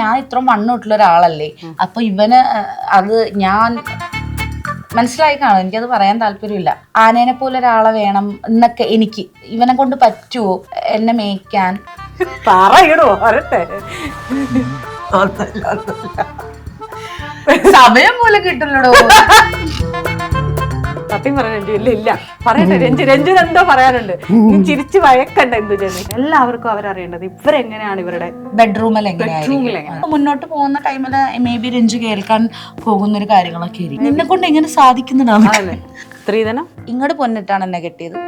ഞാൻ ഇത്രയും മണ്ണോട്ടുള്ള ഒരാളല്ലേ, അപ്പൊ ഇവന് അത് ഞാൻ മനസ്സിലായി കാണും. എനിക്കത് പറയാൻ താല്പര്യമില്ല. ആനേനെ പോലെ ഒരാളെ വേണം എന്നൊക്കെ എനിക്ക് ഇവനെ കൊണ്ട് പറ്റുമോ എന്നെ മേയ്ക്കാൻ? സമയം പോലെ കിട്ടില്ലടോ. സത്യം പറഞ്ഞ ഇല്ല പറയട്ടെ. രഞ്ജുന് എന്തോ പറയാനുണ്ട്. ചിരിച്ചു വഴക്കണ്ട എന്തുജന്. എല്ലാവർക്കും അവരറിയേണ്ടത് ഇവരെങ്ങനെയാണ് ഇവരുടെ ബെഡ്റൂമിൽ എങ്ങനെയായിരിക്കും മുന്നോട്ട് പോകുന്ന ടൈമില് മേ ബി രഞ്ജു കേൾക്കാൻ പോകുന്ന ഒരു കാര്യങ്ങളൊക്കെ ആയിരിക്കും. നിന്നെ കൊണ്ട് എങ്ങനെ സാധിക്കുന്നതാണ്. സ്ത്രീധനം ഇങ്ങോട്ട് പൊന്നിട്ടാണ് എന്നെ കെട്ടിയത്.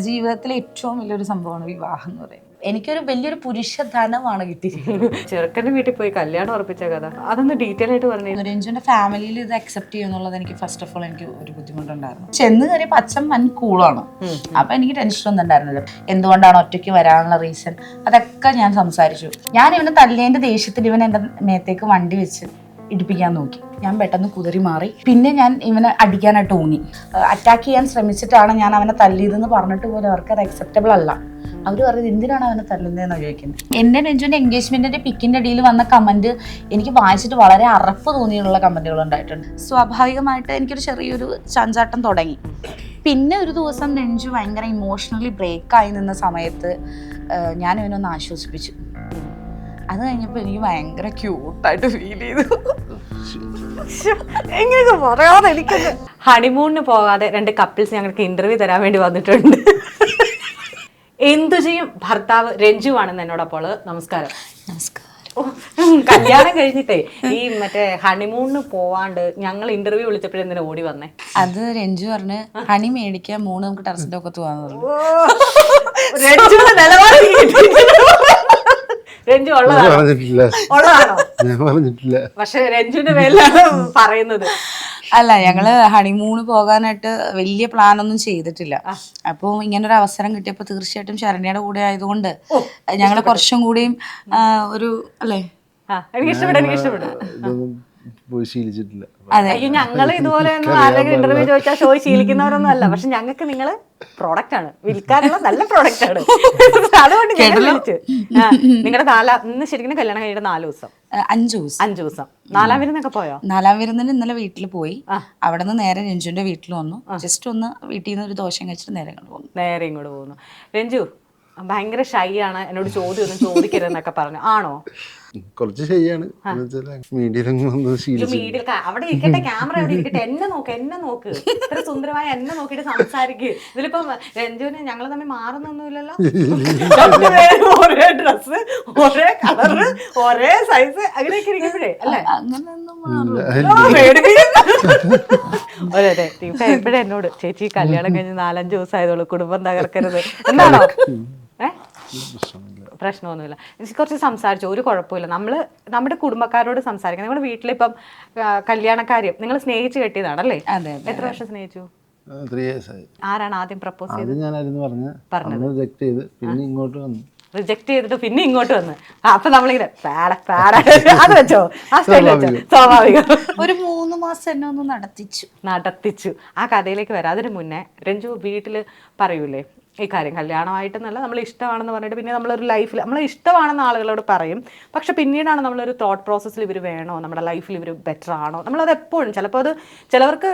ജീവിതത്തിലെ ഏറ്റവും വലിയൊരു സംഭവമാണ് വിവാഹം എന്ന് പറയുന്നത്. എനിക്കൊരു വലിയൊരു പുരുഷധനമാണ് കിട്ടിയിരിക്കുന്നത്. ചെറുക്കൻ്റെ വീട്ടിൽ പോയി കല്യാണം ഉറപ്പിച്ച കഥ അതൊന്ന് ഡീറ്റെയിൽ ആയിട്ട് പറഞ്ഞു. രഞ്ജുവിന്റെ ഫാമിലിയിൽ ഇത് അക്സെപ്റ്റ് ചെയ്യുന്നുള്ളത് എനിക്ക് ഫസ്റ്റ് ഓഫ് ഓൾ എനിക്ക് ഒരു ബുദ്ധിമുട്ടുണ്ടായിരുന്നു. ചെന്ന് കയറിയപ്പോൾ അച്ഛൻ വൻ കൂളാണ്. അപ്പൊ എനിക്ക് ടെൻഷൻ ഒന്നും ഉണ്ടായിരുന്നില്ല. എന്തുകൊണ്ടാണ് ഒറ്റയ്ക്ക് വരാനുള്ള റീസൺ അതൊക്കെ ഞാൻ സംസാരിച്ചു. ഞാൻ ഇവനെ തല്ലേന്റെ ദേഷ്യത്തിൽ ഇവൻ എന്റെ മേത്തേക്ക് വണ്ടി വെച്ച് ഇടിപ്പിക്കാൻ നോക്കി. ഞാൻ പെട്ടെന്ന് കുതിരി മാറി. പിന്നെ ഞാൻ ഇവനെ അടിക്കാനായിട്ട് ഊന്നി. അറ്റാക്ക് ചെയ്യാൻ ശ്രമിച്ചിട്ടാണ് ഞാൻ അവനെ തല്ലിയതെന്ന് പറഞ്ഞിട്ട് പോലും അവർക്ക് അത് അക്സെപ്റ്റബിൾ അല്ല. അവർ പറയുന്നത് എന്തിനാണ് അവനെ തല്ലുന്നതെന്ന് ചോദിക്കുന്നത്. എൻ്റെ രഞ്ജുവിൻ്റെ എൻഗേജ്മെന്റിന്റെ പിക്കിന്റെ അടിയിൽ വന്ന കമന്റ് എനിക്ക് വായിച്ചിട്ട് വളരെ അറപ്പ് തോന്നിയുള്ള കമന്റുകൾ ഉണ്ടായിട്ടുണ്ട്. സ്വാഭാവികമായിട്ട് എനിക്കൊരു ചെറിയൊരു ചാഞ്ചാട്ടം തുടങ്ങി. പിന്നെ ഒരു ദിവസം രഞ്ജു ഭയങ്കര ഇമോഷണലി ബ്രേക്കായി നിന്ന സമയത്ത് ഞാൻ ഇവനൊന്ന് ആശ്വസിപ്പിച്ചു. അത് കഴിഞ്ഞപ്പോൾ എനിക്ക് ഭയങ്കര ക്യൂട്ടായിട്ട് ഫീൽ ചെയ്തു. എങ്ങനെയൊക്കെ പറയാതെ എനിക്ക് ഹണിമൂണിന് പോകാതെ 2 കപ്പിൾസ് ഞങ്ങൾക്ക് ഇന്റർവ്യൂ തരാൻ വേണ്ടി വന്നിട്ടുണ്ട്. എന്തു ചെയ്യും ഭർത്താവ് രഞ്ജു ആണെന്ന് എന്നോടപ്പോൾ. നമസ്കാരം. കല്യാണം കഴിഞ്ഞിട്ടേ ഈ മറ്റേ ഹണിമൂണിന് പോവാണ്ട് ഞങ്ങൾ ഇന്റർവ്യൂ വിളിച്ചപ്പോഴെന്തിനാ ഓടി വന്നേ? അത് രഞ്ജു പറഞ്ഞ് ഹണി മേടിക്കാൻ 3 നമുക്ക് ടെറസിന്റെ ഒക്കെ പോവാന്ന്. രഞ്ജുവിന്റെ നിലവാരം രഞ്ജു ഉള്ളതാണോ? പക്ഷെ രഞ്ജുവിന്റെ പേരിലാണ് പറയുന്നത്. അല്ല, ഞങ്ങള് ഹണിമൂണ് പോകാനായിട്ട് വലിയ പ്ലാൻ ഒന്നും ചെയ്തിട്ടില്ല. അപ്പോൾ ഇങ്ങനൊരു അവസരം കിട്ടിയപ്പോൾ തീർച്ചയായിട്ടും ശരണ്യയുടെ കൂടെ ആയതുകൊണ്ട് ഞങ്ങള് കുറച്ചും കൂടിയും ഒരു അല്ലേ എനിക്ക് ഇഷ്ടപ്പെട്ടു. അയ്യോ, ഞങ്ങള് ഇതുപോലെ ആരെങ്കിലും ഇന്റർവ്യൂ ചോദിച്ചാൽ ഷോ ശീലിക്കുന്നവരൊന്നും അല്ല. പക്ഷെ ഞങ്ങൾക്ക് നിങ്ങള് പ്രോഡക്റ്റ് ആണ്, വിൽക്കാനുള്ള നല്ല പ്രോഡക്റ്റ് ആണ്. അതുകൊണ്ട് നിങ്ങളുടെ ഇന്ന് ശരിക്കും കല്യാണം കഴിഞ്ഞിട്ട് 4 ദിവസം 5 ദിവസം 4ാം വിരുന്നൊക്കെ പോയോ? 4ാം വിരുന്നിന് ഇന്നലെ വീട്ടിൽ പോയി. അവിടെ നിന്ന് നേരെ രഞ്ജുവിന്റെ വീട്ടിൽ വന്നു. ജസ്റ്റ് ഒന്ന് വീട്ടിൽ നിന്ന് ഒരു ദോശം കഴിച്ചിട്ട് നേരെ ഇങ്ങോട്ട് പോകുന്നു. രഞ്ജു ഭയങ്കര ഷൈ ആണ്, എന്നോട് ചോദ്യമൊന്നും ചോദിക്കരുതെന്നൊക്കെ പറഞ്ഞു. ആണോ? കുറച്ച് ശരിയാണ്. മീഡിയയിൽ അവിടെ ഇരിക്കട്ടെ, ക്യാമറ അവിടെ ഇരിക്കട്ടെ, എന്നെ നോക്ക് ഇത്ര സുന്ദരമായ എന്നെ നോക്കിയിട്ട് സംസാരിക്ക്. ഇതിലിപ്പം രഞ്ജുവിന് ഞങ്ങൾ തമ്മിൽ മാറുന്നൊന്നുമില്ലല്ലോ. ഒരേ ഡ്രസ്, ഒരേ കളറ്, ഒരേ സൈസ് അങ്ങനെയൊക്കെ ഇരിക്കുമ്പോഴേ അല്ലേ? ഇപ്പഴേ എന്നോട് ചേച്ചി കല്യാണം കഴിഞ്ഞ് 4-5 ദിവസം ആയതുള്ളൂ, കുടുംബം തകർക്കരുത് എന്നാണോ? പ്രശ്നമൊന്നുമില്ല. കുറച്ച് സംസാരിച്ചു, ഒരു കുഴപ്പമില്ല. നമ്മുടെ കുടുംബക്കാരോട് സംസാരിക്കാം. നമ്മുടെ വീട്ടിലിപ്പം കല്യാണക്കാര്യം നിങ്ങൾ സ്നേഹിച്ച് കെട്ടിയതാണല്ലേ? എത്ര വർഷം സ്നേഹിച്ചു? 3 years ആയി. ആരാണ് ആദ്യം പ്രപ്പോസ് ചെയ്തത്? റിജക്ട് ചെയ്തിട്ട് പിന്നെ ഇങ്ങോട്ട് വന്ന് അപ്പൊ നമ്മളിങ്ങനെ അത് വെച്ചോ, ആ സ്റ്റൈൽ വെച്ചോ. സ്വാഭാവികം. ഒരു 3 മാസം എന്നെ ഒന്ന് നടത്തിച്ചു. ആ കഥയിലേക്ക് വരാം. അതിന് മുന്നേ രഞ്ജു വീട്ടില് പറയൂലേ ഈ കാര്യം? കല്യാണമായിട്ടെന്നല്ല, നമ്മൾ ഇഷ്ടമാണെന്ന് പറഞ്ഞിട്ട് പിന്നെ നമ്മളൊരു ലൈഫിൽ നമ്മൾ ഇഷ്ടമാണെന്ന് ആളുകളോട് പറയും. പക്ഷെ പിന്നീടാണ് നമ്മളൊരു തോട്ട് പ്രോസസ്സിൽ ഇവർ വേണോ, നമ്മുടെ ലൈഫിൽ ഇവർ ബെറ്റർ ആണോ, നമ്മളത് എപ്പോഴും ചിലപ്പോൾ അത് ചിലവർക്ക്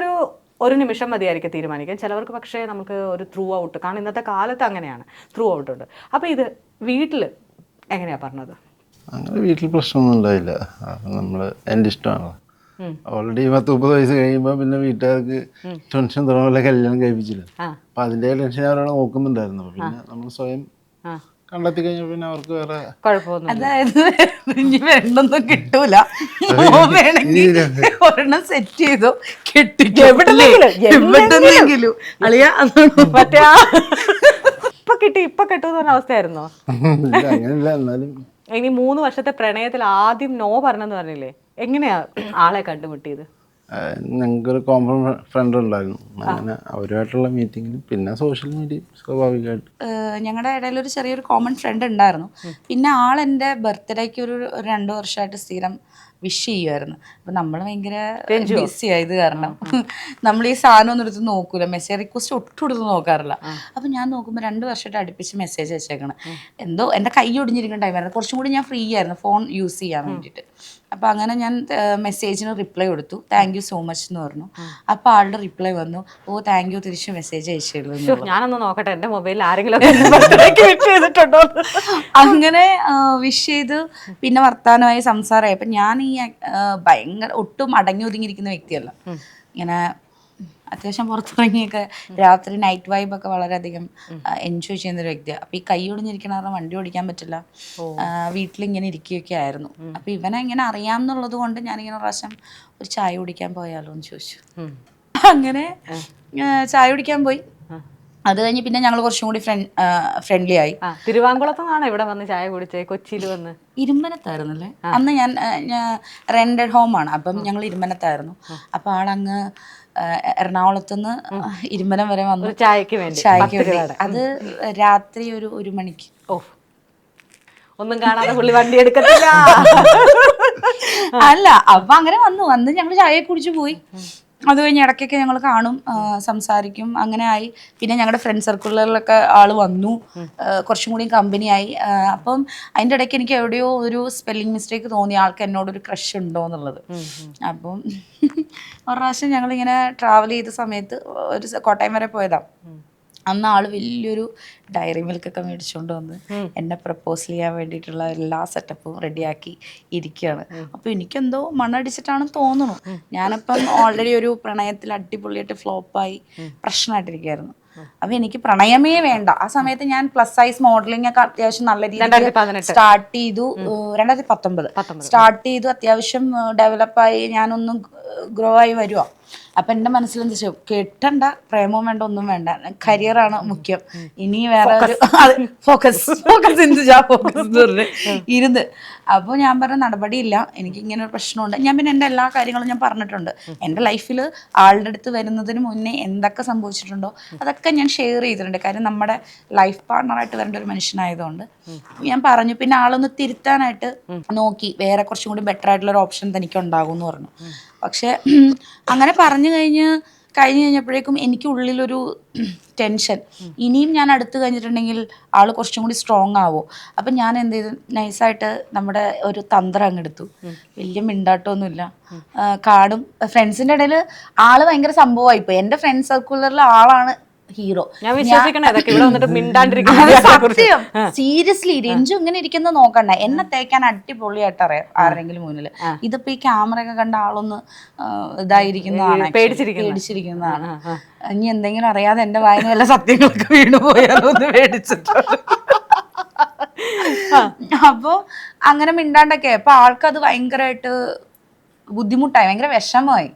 ഒരു നിമിഷം മതിയായിരിക്കും തീരുമാനിക്കാൻ, ചിലവർക്ക് പക്ഷേ നമുക്ക് ഒരു ത്രൂ ഔട്ട്, കാരണം ഇന്നത്തെ കാലത്ത് അങ്ങനെയാണ്, ത്രൂ ഔട്ട് ഉണ്ട്. അപ്പോൾ ഇത് വീട്ടിൽ എങ്ങനെയാ പറഞ്ഞത്? അങ്ങനെ വീട്ടിൽ പ്രശ്നമൊന്നും ഉണ്ടായില്ല. നമ്മൾ എൻ്റെ ഇഷ്ടമാണല്ലോ. ഓൾറെഡി 10-30 വയസ്സ് കഴിയുമ്പോൾ പിന്നെ വീട്ടുകാർക്ക് ടെൻഷൻ തുടങ്ങുമ്പോൾ കല്യാണം കഴിപ്പിച്ചില്ല. അപ്പൊ അതിന്റെ ടെൻഷൻ അവരവിടെ നോക്കുന്നുണ്ടായിരുന്നു. പിന്നെ നമ്മൾ സ്വയം കണ്ടെത്തി കഴിഞ്ഞാൽ പിന്നെ അവർക്ക് വേറെ കുഴപ്പമൊന്നും, അതായത് വേണ്ടൊന്നും കിട്ടൂല. ഒരെണ്ണം സെറ്റ് ചെയ്തോ കെട്ടിക്കോ, എവിടെന്നെങ്കിലും അളിയാ മറ്റേ ഇപ്പൊ കെട്ടുന്ന പറഞ്ഞ അവസ്ഥയായിരുന്നോ? അങ്ങനെയല്ല. എന്നാലും ഇനി 3 വർഷത്തെ പ്രണയത്തിൽ ആദ്യം നോ പറഞ്ഞെന്ന് പറഞ്ഞില്ലേ, എങ്ങനെയാ ആളെ കണ്ടുമുട്ടിയത്? ഞങ്ങൾക്കൊരു കോമൺ ഫ്രണ്ട് ഉണ്ടായിരുന്നു. അങ്ങനെ അവരുമായിട്ടുള്ള മീറ്റിങ്ങിലും പിന്നെ സോഷ്യൽ മീഡിയ സ്വാഭാവികമായിട്ട് ഞങ്ങളുടെ ഇടയിൽ ഒരു ചെറിയൊരു കോമൺ ഫ്രണ്ട് ഉണ്ടായിരുന്നു. പിന്നെ ആളെൻ്റെ ബർത്ത്ഡേക്ക് ഒരു 2 വർഷമായിട്ട് സ്ഥിരം വിഷ് ചെയ്യുമായിരുന്നു. അപ്പം നമ്മൾ ഭയങ്കര ബിസി ആയത് കാരണം നമ്മൾ ഈ സാധനം ഒന്നും എടുത്ത് നോക്കൂല, മെസ്സേജ് റിക്വസ്റ്റ് ഒട്ടും എടുത്ത് നോക്കാറില്ല. അപ്പം ഞാൻ നോക്കുമ്പോൾ 2 വർഷമായിട്ട് അടുപ്പിച്ച് മെസ്സേജ് അയച്ചേക്കണം. എന്തോ എൻ്റെ കൈ ഒടിഞ്ഞിരിക്കുന്ന ടൈമായിരുന്നു, കുറച്ചും കൂടി ഞാൻ ഫ്രീ ആയിരുന്നു ഫോൺ യൂസ് ചെയ്യാൻ വേണ്ടിയിട്ട്. അപ്പം അങ്ങനെ ഞാൻ മെസ്സേജിന് റിപ്ലൈ കൊടുത്തു, താങ്ക് യു സോ മച്ച് എന്ന് പറഞ്ഞു. അപ്പോൾ ആളുടെ റിപ്ലൈ വന്നു, ഓ താങ്ക് യു, തിരിച്ച് മെസ്സേജ് അയച്ചുള്ളൂ. ഞാനൊന്ന് നോക്കട്ടെ എൻ്റെ മൊബൈലിൽ ആരെങ്കിലും ചെയ്തിട്ടുണ്ടോ. അങ്ങനെ വിഷ് ചെയ്ത് പിന്നെ വർത്താനമായി സംസാരമായി. അപ്പം ഞാൻ ഈ ഭയങ്കര ഒട്ടും അടങ്ങി ഒതുങ്ങിയിരിക്കുന്ന വ്യക്തിയല്ല. ഇങ്ങനെ അത്യാവശ്യം പുറത്തിറങ്ങിയൊക്കെ രാത്രി നൈറ്റ് വൈബൊക്കെ വളരെയധികം എൻജോയ് ചെയ്യുന്നൊരു വ്യക്തിയാണ്. അപ്പം ഈ കൈ ഒടിഞ്ഞിരിക്കണ കാരണം വണ്ടി ഓടിക്കാൻ പറ്റില്ല, വീട്ടിലിങ്ങനെ ഇരിക്കുകയൊക്കെ ആയിരുന്നു. അപ്പം ഇവനെ ഇങ്ങനെ അറിയാമെന്നുള്ളത് കൊണ്ട് ഞാനിങ്ങനെ പ്രാവശ്യം ഒരു ചായ കുടിക്കാൻ പോയാലോ എന്ന് ചോദിച്ചു. അങ്ങനെ ചായ കുടിക്കാൻ പോയി. അത് കഴിഞ്ഞ് പിന്നെ ഞങ്ങൾ കുറച്ചും കൂടി ഫ്രണ്ട്ലി ആയി. തിരുവാങ്കുളത്ത് നിന്നാണ് ഇവിടെ വന്ന് ചായ കുടിച്ചേ? കൊച്ചിയിൽ വന്ന്? ഇരുമ്പനത്തായിരുന്നല്ലേ അന്ന്. ഞാൻ റെന്റഡ് ഹോമാണ്, അപ്പം ഞങ്ങൾ ഇരുമ്പനത്തായിരുന്നു. അപ്പം ആളങ്ങ് എറണാകുളത്തുനിന്ന് ഇരുമ്പനം വരെ വന്നു ചായക്ക് വേണ്ടി. അത് രാത്രി 1 മണിക്ക്. ഓ, ഒന്നും കാണാതെ പുള്ളി വണ്ടി എടുക്കത്തില്ല. അല്ല, അപ്പൊ അങ്ങനെ വന്ന് ഞങ്ങൾ ചായ കുടിച്ചു പോയി. അത് കഴിഞ്ഞ് ഇടയ്ക്കൊക്കെ ഞങ്ങൾ കാണും, സംസാരിക്കും, അങ്ങനെ ആയി. പിന്നെ ഞങ്ങളുടെ ഫ്രണ്ട് സർക്കിളുകളിലൊക്കെ ആള് വന്നു, കുറച്ചും കൂടി കമ്പനിയായി. അപ്പം അതിൻ്റെ ഇടയ്ക്ക് എനിക്ക് എവിടെയോ ഒരു സ്പെല്ലിംഗ് മിസ്റ്റേക്ക് തോന്നി, ആൾക്ക് എന്നോടൊരു ക്രഷ് ഉണ്ടോ എന്നുള്ളത്. അപ്പം ഒരു പ്രാവശ്യം ഞങ്ങളിങ്ങനെ ട്രാവൽ ചെയ്ത സമയത്ത് കോട്ടയം വരെ പോയതാണ്. അന്ന് ആള് വലിയൊരു ഡയറി മിൽക്കൊക്കെ മേടിച്ചുകൊണ്ട് വന്ന് എന്നെ പ്രപ്പോസ് ചെയ്യാൻ വേണ്ടിയിട്ടുള്ള എല്ലാ സെറ്റപ്പും റെഡിയാക്കി ഇരിക്കുകയാണ്. അപ്പോൾ എനിക്കെന്തോ മണ്ണടിച്ചിട്ടാണെന്ന് തോന്നുന്നു. ഞാനിപ്പം ഓൾറെഡി ഒരു പ്രണയത്തിൽ അടിപൊളിയായിട്ട് ഫ്ലോപ്പായി പ്രശ്നമായിട്ടിരിക്കുകയായിരുന്നു. അപ്പം എനിക്ക് പ്രണയമേ വേണ്ട. ആ സമയത്ത് ഞാൻ പ്ലസ് സൈസ് മോഡലിംഗ് ഒക്കെ അത്യാവശ്യം നല്ല രീതിയിൽ സ്റ്റാർട്ട് ചെയ്തു. 2019 സ്റ്റാർട്ട് ചെയ്തു. അത്യാവശ്യം ഡെവലപ്പായി ഞാനൊന്നും ഗ്രോ ആയി വരുവാ. അപ്പം എൻ്റെ മനസ്സിലെന്താ വെച്ചാൽ, കെട്ടണ്ട, പ്രേമവും വേണ്ട, ഒന്നും വേണ്ട, കരിയറാണ് മുഖ്യം, ഇനി വേറെ ഒരു ഫോക്കസ് ഇരുന്ന്. അപ്പോൾ ഞാൻ പറഞ്ഞ നടപടിയില്ല, എനിക്ക് ഇങ്ങനെ ഒരു പ്രശ്നമുണ്ട്. ഞാൻ പിന്നെ എൻ്റെ എല്ലാ കാര്യങ്ങളും ഞാൻ പറഞ്ഞിട്ടുണ്ട്. എൻ്റെ ലൈഫിൽ ആളുടെ അടുത്ത് വരുന്നതിന് മുന്നേ എന്തൊക്കെ സംഭവിച്ചിട്ടുണ്ടോ അതൊക്കെ ഞാൻ ഷെയർ ചെയ്തിട്ടുണ്ട്. കാര്യം നമ്മുടെ ലൈഫ് പാർട്ണറായിട്ട് വരേണ്ട ഒരു മനുഷ്യനായതുകൊണ്ട് ഞാൻ പറഞ്ഞു. പിന്നെ ആളൊന്ന് തിരുത്താനായിട്ട് നോക്കി, വേറെ കുറച്ചും കൂടി ബെറ്റർ ആയിട്ടുള്ള ഒരു ഓപ്ഷൻ തനിക്ക് ഉണ്ടാകും എന്ന് പറഞ്ഞു. പക്ഷെ അങ്ങനെ പറഞ്ഞു കഴിഞ്ഞപ്പോഴേക്കും എനിക്ക് ഉള്ളിലൊരു ടെൻഷൻ, ഇനിയും ഞാൻ അടുത്ത് കഴിഞ്ഞിട്ടുണ്ടെങ്കിൽ ആൾ കുറച്ചും കൂടി സ്ട്രോങ് ആവോ. അപ്പം ഞാൻ എന്ത് ചെയ്തു, നൈസായിട്ട് നമ്മുടെ ഒരു തന്ത്രം അങ്ങെടുത്തു. വലിയ മിണ്ടാട്ടമൊന്നുമില്ല, കാടും ഫ്രണ്ട്സിൻ്റെ ഇടയിൽ ആള് ഭയങ്കര സംഭവമായിപ്പോയി. എൻ്റെ ഫ്രണ്ട് സർക്കുലറിൽ ആളാണ് ഹീറോ. ഞാൻ വിശ്വസിക്കണേ ഇവിടെ വന്നിട്ട് സത്യം, സീരിയസ്ലി. രഞ്ജു ഇങ്ങനെ ഇരിക്കുന്നത് നോക്കണ്ട, എന്നെ തേക്കാൻ അടിപൊളിയായിട്ട് അറിയാം ആരെങ്കിലും മുന്നിൽ. ഇതിപ്പോ ഈ ക്യാമറ ഒക്കെ കണ്ട ആളൊന്ന് ഇതായിരിക്കുന്നതാണ്, പേടിച്ചിരിക്കുന്നതാണ്. ഇനി എന്തെങ്കിലും അറിയാതെ എന്റെ വായന വല്ല സത്യങ്ങളൊക്കെ വീണു പോയാലോ ഒന്ന് പേടിച്ചിട്ടുണ്ട്. അപ്പൊ അങ്ങനെ മിണ്ടാണ്ടൊക്കെ അപ്പൊ ആൾക്കത് ഭയങ്കരമായിട്ട് ബുദ്ധിമുട്ടായി, ഭയങ്കര വിഷമമായി.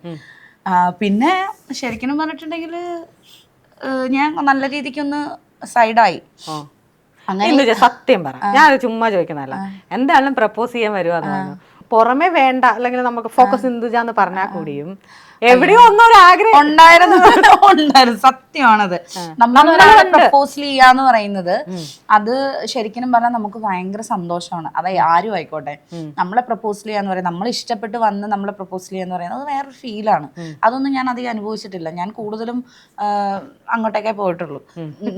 പിന്നെ ശരിക്കും പറഞ്ഞിട്ടുണ്ടെങ്കിൽ ഞാൻ നല്ല രീതിക്കൊന്ന് സൈഡായി. സത്യം പറ, ഞാൻ ചുമ്മാ ചോദിക്കുന്നതല്ല, എന്തായാലും പ്രപ്പോസ് ചെയ്യാൻ വരുവാന്ന് പുറമെ വേണ്ട, അല്ലെങ്കിൽ നമുക്ക് ഫോക്കസ് ഇന്ദുജാന്ന് പറഞ്ഞാൽ കൂടിയും എവിടെയോ ഒന്നൊരു ആഗ്രഹം ഉണ്ടായിരുന്നു. സത്യമാണത്. നമ്മളെ പ്രപ്പോസ് ചെയ്യാന്ന് പറയുന്നത് അത് ശരിക്കും പറഞ്ഞാൽ നമുക്ക് ഭയങ്കര സന്തോഷമാണ്. അത് ആരും ആയിക്കോട്ടെ, നമ്മളെ പ്രപ്പോസ് ചെയ്യാന്ന് പറയുന്നത്, നമ്മൾ ഇഷ്ടപ്പെട്ട് വന്ന് നമ്മളെ പ്രപ്പോസ് ചെയ്യാന്ന് പറയുന്നത് അത് വേറൊരു ഫീലാണ്. അതൊന്നും ഞാൻ അധികം അനുഭവിച്ചിട്ടില്ല. ഞാൻ കൂടുതലും അങ്ങോട്ടേക്കേ പോയിട്ടുള്ളൂ.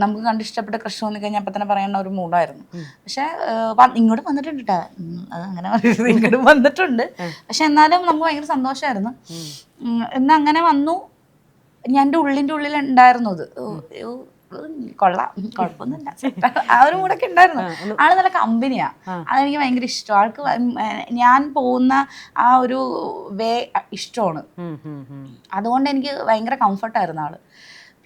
നമുക്ക് കണ്ടിഷ്ടപ്പെട്ട ക്രഷ് തോന്നി കഴിഞ്ഞാൽ അപ്പം തന്നെ പറയേണ്ട ഒരു മൂഡായിരുന്നു. പക്ഷെ ഇങ്ങോട്ട് വന്നിട്ടുണ്ട് കേട്ടോ, അത് അങ്ങനെ പറയുന്നത് ഇങ്ങോട്ട് വന്നിട്ടുണ്ട്. പക്ഷെ എന്നാലും നമുക്ക് ഭയങ്കര സന്തോഷമായിരുന്നു. എന്ന് അങ്ങനെ വന്നു. ഞാൻ എൻ്റെ ഉള്ളിൻ്റെ ഉള്ളിൽ ഉണ്ടായിരുന്നു അത്, കൊള്ളാം, കുഴപ്പമൊന്നുമില്ല, ആ ഒരു മൂടൊക്കെ ഉണ്ടായിരുന്നു. ആള് നല്ല കമ്പനിയാ, അതെനിക്ക് ഭയങ്കര ഇഷ്ടം. ആൾക്ക് ഞാൻ പോകുന്ന ആ ഒരു വേ ഇഷ്ടമാണ്. അതുകൊണ്ട് എനിക്ക് ഭയങ്കര കംഫർട്ടായിരുന്നു ആള്.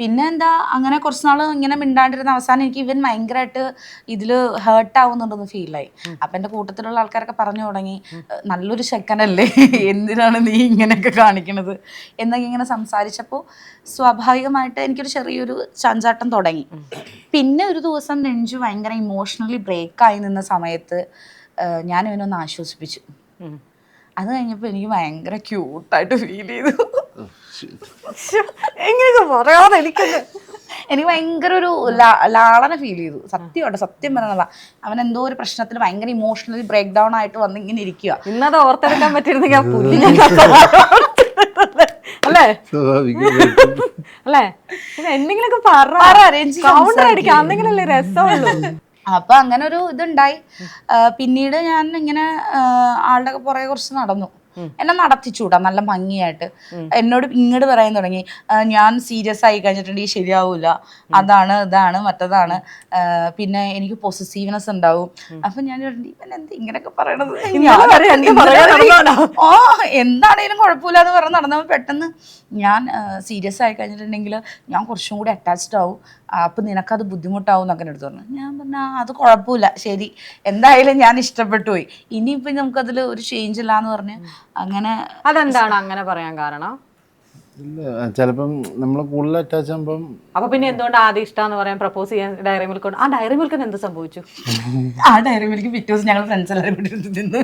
പിന്നെ എന്താ, അങ്ങനെ കുറച്ച് നാൾ ഇങ്ങനെ മിണ്ടാണ്ടിരുന്ന അവസാനം എനിക്ക് ഇവൻ ഭയങ്കരമായിട്ട് ഇതിൽ ഹേർട്ടാവുന്നുണ്ടെന്ന് ഫീലായി. അപ്പം എൻ്റെ കൂട്ടത്തിലുള്ള ആൾക്കാരൊക്കെ പറഞ്ഞു തുടങ്ങി, നല്ലൊരു ചെക്കനല്ലേ, എന്തിനാണ് നീ ഇങ്ങനെയൊക്കെ കാണിക്കണത് എന്നൊക്കെ ഇങ്ങനെ സംസാരിച്ചപ്പോൾ സ്വാഭാവികമായിട്ട് എനിക്കൊരു ചെറിയൊരു ചാഞ്ചാട്ടം തുടങ്ങി. പിന്നെ ഒരു ദിവസം രഞ്ജു ഭയങ്കര ഇമോഷണലി ബ്രേക്കായി നിന്ന സമയത്ത് ഞാൻ ഇവനൊന്ന് ആശ്വസിപ്പിച്ചു. അത് കഴിഞ്ഞപ്പോൾ എനിക്ക് ഭയങ്കര ക്യൂട്ടായിട്ട് ഫീൽ ചെയ്തു. എങ്ങനെയൊക്കെ പറയാതെ എനിക്കത് എനിക്ക് ഭയങ്കര ഒരു ലാളന ഫീൽ ചെയ്തു. സത്യം പറഞ്ഞതാ. അവൻ എന്തോ ഒരു പ്രശ്നത്തിൽ ഭയങ്കര ഇമോഷണലി ബ്രേക്ക് ഡൗൺ ആയിട്ട് വന്ന് ഇങ്ങനെ ഇരിക്കുക. ഇന്നത് ഓർത്തെടുക്കാൻ പറ്റിയിരുന്നെങ്കിൽ അല്ലേ അല്ലേ എന്തെങ്കിലുമൊക്കെ പറഞ്ഞടിക്കാം, അന്നെങ്കിലല്ലേ രസമുള്ളൂ. അപ്പൊ അങ്ങനെ ഒരു ഇതുണ്ടായി. പിന്നീട് ഞാൻ ഇങ്ങനെ ആളുടെ പുറകെ കുറച്ച് നടന്നു. എന്നെ നടത്തിച്ചൂടാ നല്ല ഭംഗിയായിട്ട്. എന്നോട് ഇങ്ങോട്ട് പറയാൻ തുടങ്ങി, ഞാൻ സീരിയസ് ആയി കഴിഞ്ഞിട്ടുണ്ടെങ്കിൽ ശരിയാവൂല, അതാണ് ഇതാണ് മറ്റതാണ്, പിന്നെ എനിക്ക് പൊസസീവ്നെസ് ഉണ്ടാവും. അപ്പൊ ഞാൻ ഇവൻ എന്ത് ഇങ്ങനെയൊക്കെ പറയണത്, എന്താണേലും കുഴപ്പമില്ല എന്ന് പറഞ്ഞ് നടന്നപ്പോൾ പെട്ടെന്ന് ഞാൻ സീരിയസ് ആയി കഴിഞ്ഞിട്ടുണ്ടെങ്കിൽ ഞാൻ കുറച്ചും കൂടി അറ്റാച്ച്ഡ് ആവും, അപ്പൊ നിനക്കത് ബുദ്ധിമുട്ടാവും എന്നൊക്കെ എടുത്തു പറഞ്ഞു. ഞാൻ പറഞ്ഞ അത് കുഴപ്പമില്ല, ശരി എന്തായാലും ഞാൻ ഇഷ്ടപ്പെട്ടു പോയി, ഇനിയിപ്പൊ നമുക്കതിൽ ഒരു ചേഞ്ച് ഇല്ല എന്ന് പറഞ്ഞ് അങ്ങനെ. അതെന്താണ് അങ്ങനെ പറയാൻ കാരണം? ഇല്ല, ചിലപ്പം നമ്മൾ കൂടുതൽ അറ്റാച്ച് ആകുമ്പം. അപ്പൊ പിന്നെ എന്തുകൊണ്ട് ആദ്യം ഇഷ്ടമെന്ന് പറയാൻ പ്രപ്പോസ് ചെയ്യാൻ ഡയറി മിൽക്ക് കൊണ്ട്? ആ ഡയറി മിൽക്കിന് എന്ത് സംഭവിച്ചു? ആ ഡയറി മിൽക്ക് പിറ്റേ ദിവസം ഞങ്ങൾ ഫ്രണ്ട്സ് എല്ലാവരും കൂടി തിന്ന്.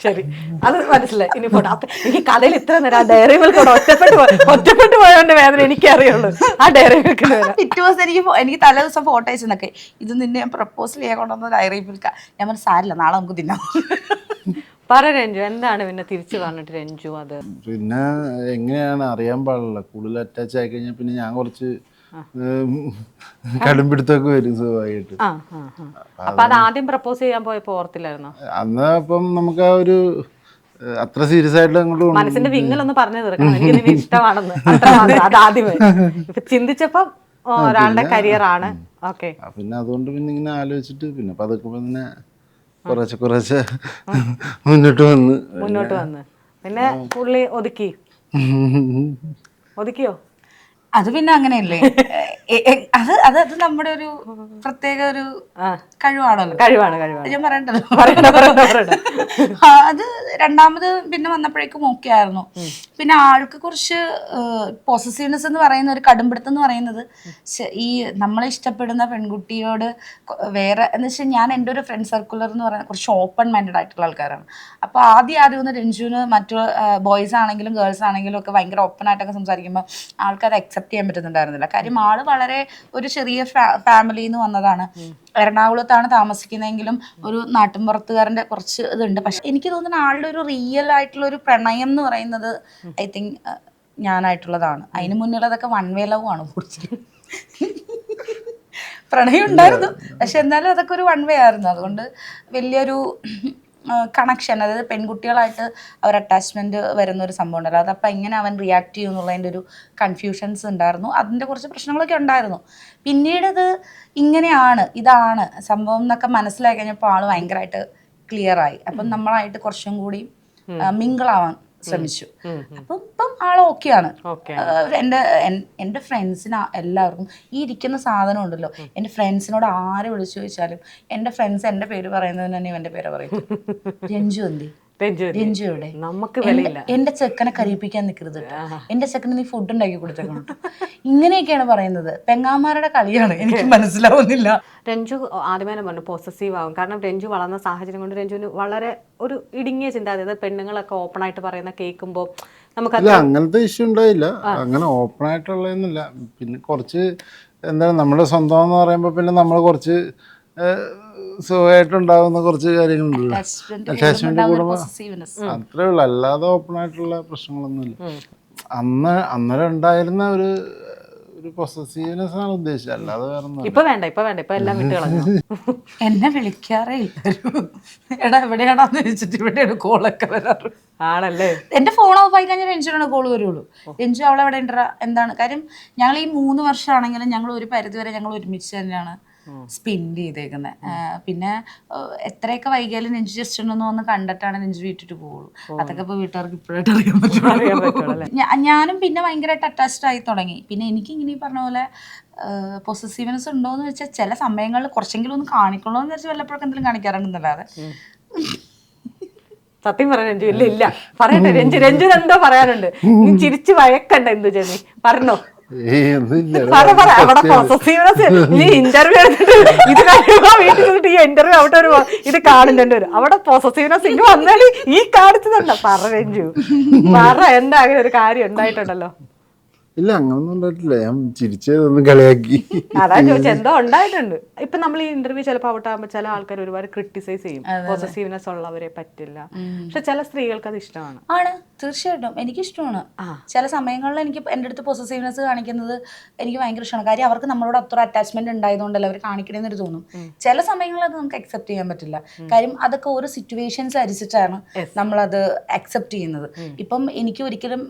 ശരി, അത് മനസ്സിലായി. ഇനി പോട്ടെ. അപ്പൊ എനിക്ക് കഥയിൽ ഇത്ര നേരം ആ ഡയറി മിൽക്കോട് ഒറ്റപ്പെട്ടു പോയതിന്റെ വേദന എനിക്കറിയുള്ളൂ. ആ ഡയറി മിൽക്കിന് പിറ്റേ ദിവസം എനിക്ക് തലേ ദിവസം ഫോട്ടോ അയച്ചെന്നൊക്കെ, ഇത് നിന്നെ ഞാൻ പ്രപ്പോസൽ ചെയ്യാൻ കൊണ്ടുവന്ന ഡയറി മിൽക്ക. ഞാൻ പറഞ്ഞു സാരില്ല, നാളെ നമുക്ക് തിന്നാം. പറ രഞ്ജു, എന്താണ് പിന്നെ തിരിച്ചു പറഞ്ഞിട്ട് രഞ്ജു അത്? പിന്നെ എങ്ങനെയാണ് അറിയാൻ പാടില്ല, കൂടുതൽ അറ്റാച്ച് ആയി കഴിഞ്ഞാൽ പിന്നെ ഞാൻ കുറച്ച് കടുംപിടുത്തൊക്കെ വരും സ്വാഭാവികമായിട്ട്. അപ്പൊ അത് ആദ്യം പ്രപ്പോസ് ചെയ്യാൻ പോയപ്പോ ഓർത്തില്ലായിരുന്നോ? അന്ന് അപ്പം നമുക്ക് ആ ഒരു അത്ര സീരിയസ് ആയിട്ട് അങ്ങോട്ട് മനസ്സിന്റെ വിങ്ങലൊന്ന് പറഞ്ഞു തീർക്കണം, എനിക്ക് നിന്നെ ഇഷ്ടമാണെന്ന്. അത് ആദ്യമേ ഇപ്പൊ ചിന്തിച്ചപ്പോ ഒരാളുടെ കരിയർ ആണ്. ഓക്കെ, പിന്നെ അതുകൊണ്ട് പിന്നെ ഇങ്ങനെ ആലോചിച്ചിട്ട് പിന്നെ പതുക്കെ പിന്നെ കുറച്ച് മുന്നോട്ട് വന്ന് പിന്നെ പുള്ളി ഒതുക്കിയോ? അത് പിന്നെ അങ്ങനെയല്ലേ, അത് നമ്മുടെ ഒരു പ്രത്യേക ഒരു കഴിവാണല്ലോ. ഞാൻ പറയണ്ടല്ലോ. അത് രണ്ടാമത് പിന്നെ വന്നപ്പോഴേക്കും ഓക്കെ ആയിരുന്നു. പിന്നെ ആൾക്ക് കുറച്ച് പോസസീവ്നെസ് എന്ന് പറയുന്ന ഒരു കടുംപിടുത്തം എന്ന് പറയുന്നത് ഈ നമ്മളെ ഇഷ്ടപ്പെടുന്ന പെൺകുട്ടിയോട് വേറെ എന്ന് വെച്ചാൽ, ഞാൻ എൻ്റെ ഒരു ഫ്രണ്ട് സർക്കുലർ എന്ന് പറയുന്നത് കുറച്ച് ഓപ്പൺ മൈൻഡഡ് ആയിട്ടുള്ള ആൾക്കാരാണ്. അപ്പോൾ ആദ്യം ഒന്ന് രഞ്ജുവിന് മറ്റു ബോയ്സ് ആണെങ്കിലും ഗേൾസ് ആണെങ്കിലും ഒക്കെ ഭയങ്കര ഓപ്പൺ ആയിട്ടൊക്കെ സംസാരിക്കുമ്പോൾ ആൾക്കത് അക്സെപ്റ്റ് ചെയ്യാൻ പറ്റുന്നുണ്ടായിരുന്നില്ല. കാര്യം ആള് വളരെ ഒരു ചെറിയ ഫാമിലിയിൽ നിന്ന് വന്നതാണ്. എറണാകുളത്താണ് താമസിക്കുന്നതെങ്കിലും ഒരു നാട്ടിൻപുറത്തുകാരൻ്റെ കുറച്ച് ഇതുണ്ട്. പക്ഷെ എനിക്ക് തോന്നുന്ന ആളുടെ ഒരു റിയൽ ആയിട്ടുള്ള ഒരു പ്രണയം എന്ന് പറയുന്നത് ഐ തിങ്ക് ഞാനായിട്ടുള്ളതാണ്. അതിന് മുന്നിലുള്ളതൊക്കെ വൺ വേ ലവ് ആണ് കൂടുതൽ. പ്രണയം ഉണ്ടായിരുന്നു, പക്ഷെ എന്നാലും അതൊക്കെ ഒരു വൺ വേ ആയിരുന്നു. അതുകൊണ്ട് വലിയൊരു കണക്ഷൻ, അതായത് പെൺകുട്ടികളായിട്ട് അവർ അറ്റാച്ച്മെൻറ്റ് വരുന്ന ഒരു സംഭവം ഉണ്ടല്ലോ, അതപ്പോൾ എങ്ങനെ അവൻ റിയാക്ട് ചെയ്യും എന്നുള്ളതിൻ്റെ ഒരു കൺഫ്യൂഷൻസ് ഉണ്ടായിരുന്നു. അതിൻ്റെ കുറച്ച് പ്രശ്നങ്ങളൊക്കെ ഉണ്ടായിരുന്നു. പിന്നീട് അത് ഇങ്ങനെയാണ്, ഇതാണ് സംഭവം എന്നൊക്കെ മനസ്സിലാക്കി കഴിഞ്ഞപ്പോൾ ആൾ ഭയങ്കരമായിട്ട് ക്ലിയർ ആയി. അപ്പം നമ്മളായിട്ട് കുറച്ചും കൂടി മിങ്കിളാവാൻ ശ്രമിച്ചു. അപ്പം ഇപ്പം ആൾ ഓക്കെയാണ്. എൻ്റെ ഫ്രണ്ട്സിന് എല്ലാവർക്കും ഈ ഇരിക്കുന്ന സാധനം ഉണ്ടല്ലോ, എൻ്റെ ഫ്രണ്ട്സിനോട് ആര് വിളിച്ചു ചോദിച്ചാലും എൻ്റെ ഫ്രണ്ട്സ് എൻ്റെ പേര് പറയുന്നതിന് തന്നെ എൻ്റെ പേര് പറയും, രഞ്ജു എന്തി, രഞ്ജു എവിടെ, എന്റെ ചെക്കനെ കരയിപ്പിക്കാൻ നിൽക്കരുത്, എന്റെ ചെക്കന് നീ ഫുഡ് ഉണ്ടാക്കി കൊടുത്തേക്കണം, ഇങ്ങനെയൊക്കെയാണ് പറയുന്നത്. പെങ്ങാമാരുടെ കളിയാണ്, എനിക്ക് മനസ്സിലാവുന്നില്ല. രഞ്ജു ആദ്യമേ പറഞ്ഞു പോസസീവ് ആവും. കാരണം രഞ്ജു വളർന്ന സാഹചര്യം കൊണ്ട് രഞ്ജുവിന് വളരെ ഒരു ഇടുങ്ങിയ ചിന്ത, അതായത് പെണ്ണുങ്ങളൊക്കെ ഓപ്പൺ ആയിട്ട് പറയുന്ന കേൾക്കുമ്പോൾ നമുക്ക് അങ്ങനത്തെ ഇഷ്യൂ ഉണ്ടായില്ല. അങ്ങനെ ഓപ്പൺ ആയിട്ടുള്ളതൊന്നുമില്ല. പിന്നെ കുറച്ച് എന്താണ് നമ്മുടെ സ്വന്തം എന്ന് പറയുമ്പോൾ പിന്നെ നമ്മൾ കുറച്ച് സുഖമായിട്ടുണ്ടാകുന്ന കുറച്ച് കാര്യങ്ങളുണ്ടല്ലോ, അറ്റാച്ച്മെന്റ് കൂടുമ്പോൾ അത്രേ ഉള്ളൂ. അല്ലാതെ ഓപ്പൺ ആയിട്ടുള്ള പ്രശ്നങ്ങളൊന്നുമില്ല. അന്നേരം ഉണ്ടായിരുന്ന ഒരു പൊസസീവ്നെസ് ആണ് ഉദ്ദേശിച്ചത്, അല്ലാതെ വേറെ ഇപ്പൊ വേണ്ട ഇപ്പൊ എല്ലാം വിട്ടുകളഞ്ഞു. എന്നെ വിളിക്കാറേ ഇല്ല. എടാ എവിടെയാണെന്ന് ചോദിച്ചിട്ട് ഇവിടെയാണ് കോളൊക്കെ വരാറ്. ആണല്ലേ? എന്റെ ഫോൺ ഓഫ് ആയി കഴിഞ്ഞാൽ രഞ്ജുവിനാണ് കോള് വരുള്ളൂ. രഞ്ജു അവളെവിടെ ഉണ്ടാ, എന്താണ് കാര്യം. ഞങ്ങൾ ഈ 3 വർഷമാണെങ്കിലും ഞങ്ങൾ ഒരു പരിധി വരെ ഞങ്ങൾ ഒരുമിച്ച് തന്നെയാണ് സ്പെൻഡ് ചെയ്തേക്കുന്നത്. പിന്നെ എത്രയൊക്കെ വൈകിയാലും നെഞ്ചു ജസ്റ്റ് ഒന്ന് വന്ന് കണ്ടിട്ടാണ് നെഞ്ചു വീട്ടിട്ട് പോകുള്ളൂ. അതൊക്കെ ഇപ്പോൾ വീട്ടുകാർക്ക് ഇപ്പോഴായിട്ട് അറിയാൻ പറ്റുള്ളൂ. ഞാനും പിന്നെ ഭയങ്കരമായിട്ട് അറ്റാച്ച്ഡ് ആയി തുടങ്ങി. പിന്നെ എനിക്ക് ഇങ്ങനെ ഈ പറഞ്ഞ പോലെ പൊസസീവ്നെസ് ഉണ്ടോയെന്ന് വെച്ചാൽ ചില സമയങ്ങളിൽ കുറച്ചെങ്കിലും ഒന്ന് കാണിക്കണോ എന്ന് വെച്ചാൽ വല്ലപ്പോഴൊക്കെ എന്തെങ്കിലും കാണിക്കാറുണ്ടെന്നല്ലാതെ. സത്യം പറയാൻ രഞ്ജു ഇല്ല പറയട്ടെ. രഞ്ജു എന്തോ പറയാനുണ്ട്, നീ ചിരിച്ച് വഴക്കണ്ട. എന്തു ചെന്നി പറഞ്ഞോ, നീ ഇന്റർവ്യൂ എടുത്തിട്ട് ഇത് കഴിയുമ്പോ വീട്ടിൽ നിന്നിട്ട് ഈ ഇന്റർവ്യൂ അവിടെ ഒരു ഇത് കാണുന്നുണ്ട് വരും. അവിടെ പോസസീവ്നെസ് ഇങ്ങ് വന്നാല് ഈ കാണിച്ചതല്ല. പറ രഞ്ജു, പറ എന്താ അങ്ങനെ ഒരു കാര്യം ഉണ്ടായിട്ടുണ്ടല്ലോ. ഇല്ല, അങ്ങനൊന്നും ഉണ്ടായിട്ടില്ല. ഞാൻ ചിരിച്ചതൊന്ന് കളിയാക്കി. അതാ ചോദിച്ചത്, എന്തോ ഉണ്ടായിട്ടുണ്ട്. ഇപ്പൊ നമ്മൾ ഈ ഇന്റർവ്യൂ ചിലപ്പോൾ അവിടെ ആകുമ്പോൾ ചില ആൾക്കാർ ഒരുപാട് ക്രിട്ടിസൈസ് ചെയ്യും, പോസസീവ്നെസ് ഉള്ളവരെ പറ്റില്ല. പക്ഷെ ചില സ്ത്രീകൾക്ക് അത് ഇഷ്ടമാണ്. തീർച്ചയായിട്ടും എനിക്കിഷ്ടമാണ്. ചില സമയങ്ങളിൽ എനിക്ക് എൻ്റെ അടുത്ത് പൊസസീവ്നെസ് കാണിക്കുന്നത് എനിക്ക് ഭയങ്കര ഇഷ്ടമാണ്. കാര്യം അവർക്ക് നമ്മളോട് അത്ര അറ്റാച്ച്മെന്റ് ഉണ്ടായതുകൊണ്ടല്ല അവർ കാണിക്കണമെന്നൊരു തോന്നും. ചില സമയങ്ങളിൽ അത് നമുക്ക് അക്സെപ്റ്റ് ചെയ്യാൻ പറ്റില്ല. കാര്യം അതൊക്കെ ഓരോ സിറ്റുവേഷൻസ് അനുസരിച്ചാണ് നമ്മളത് അക്സെപ്റ്റ് ചെയ്യുന്നത്. ഇപ്പം എനിക്ക് ഒരിക്കലും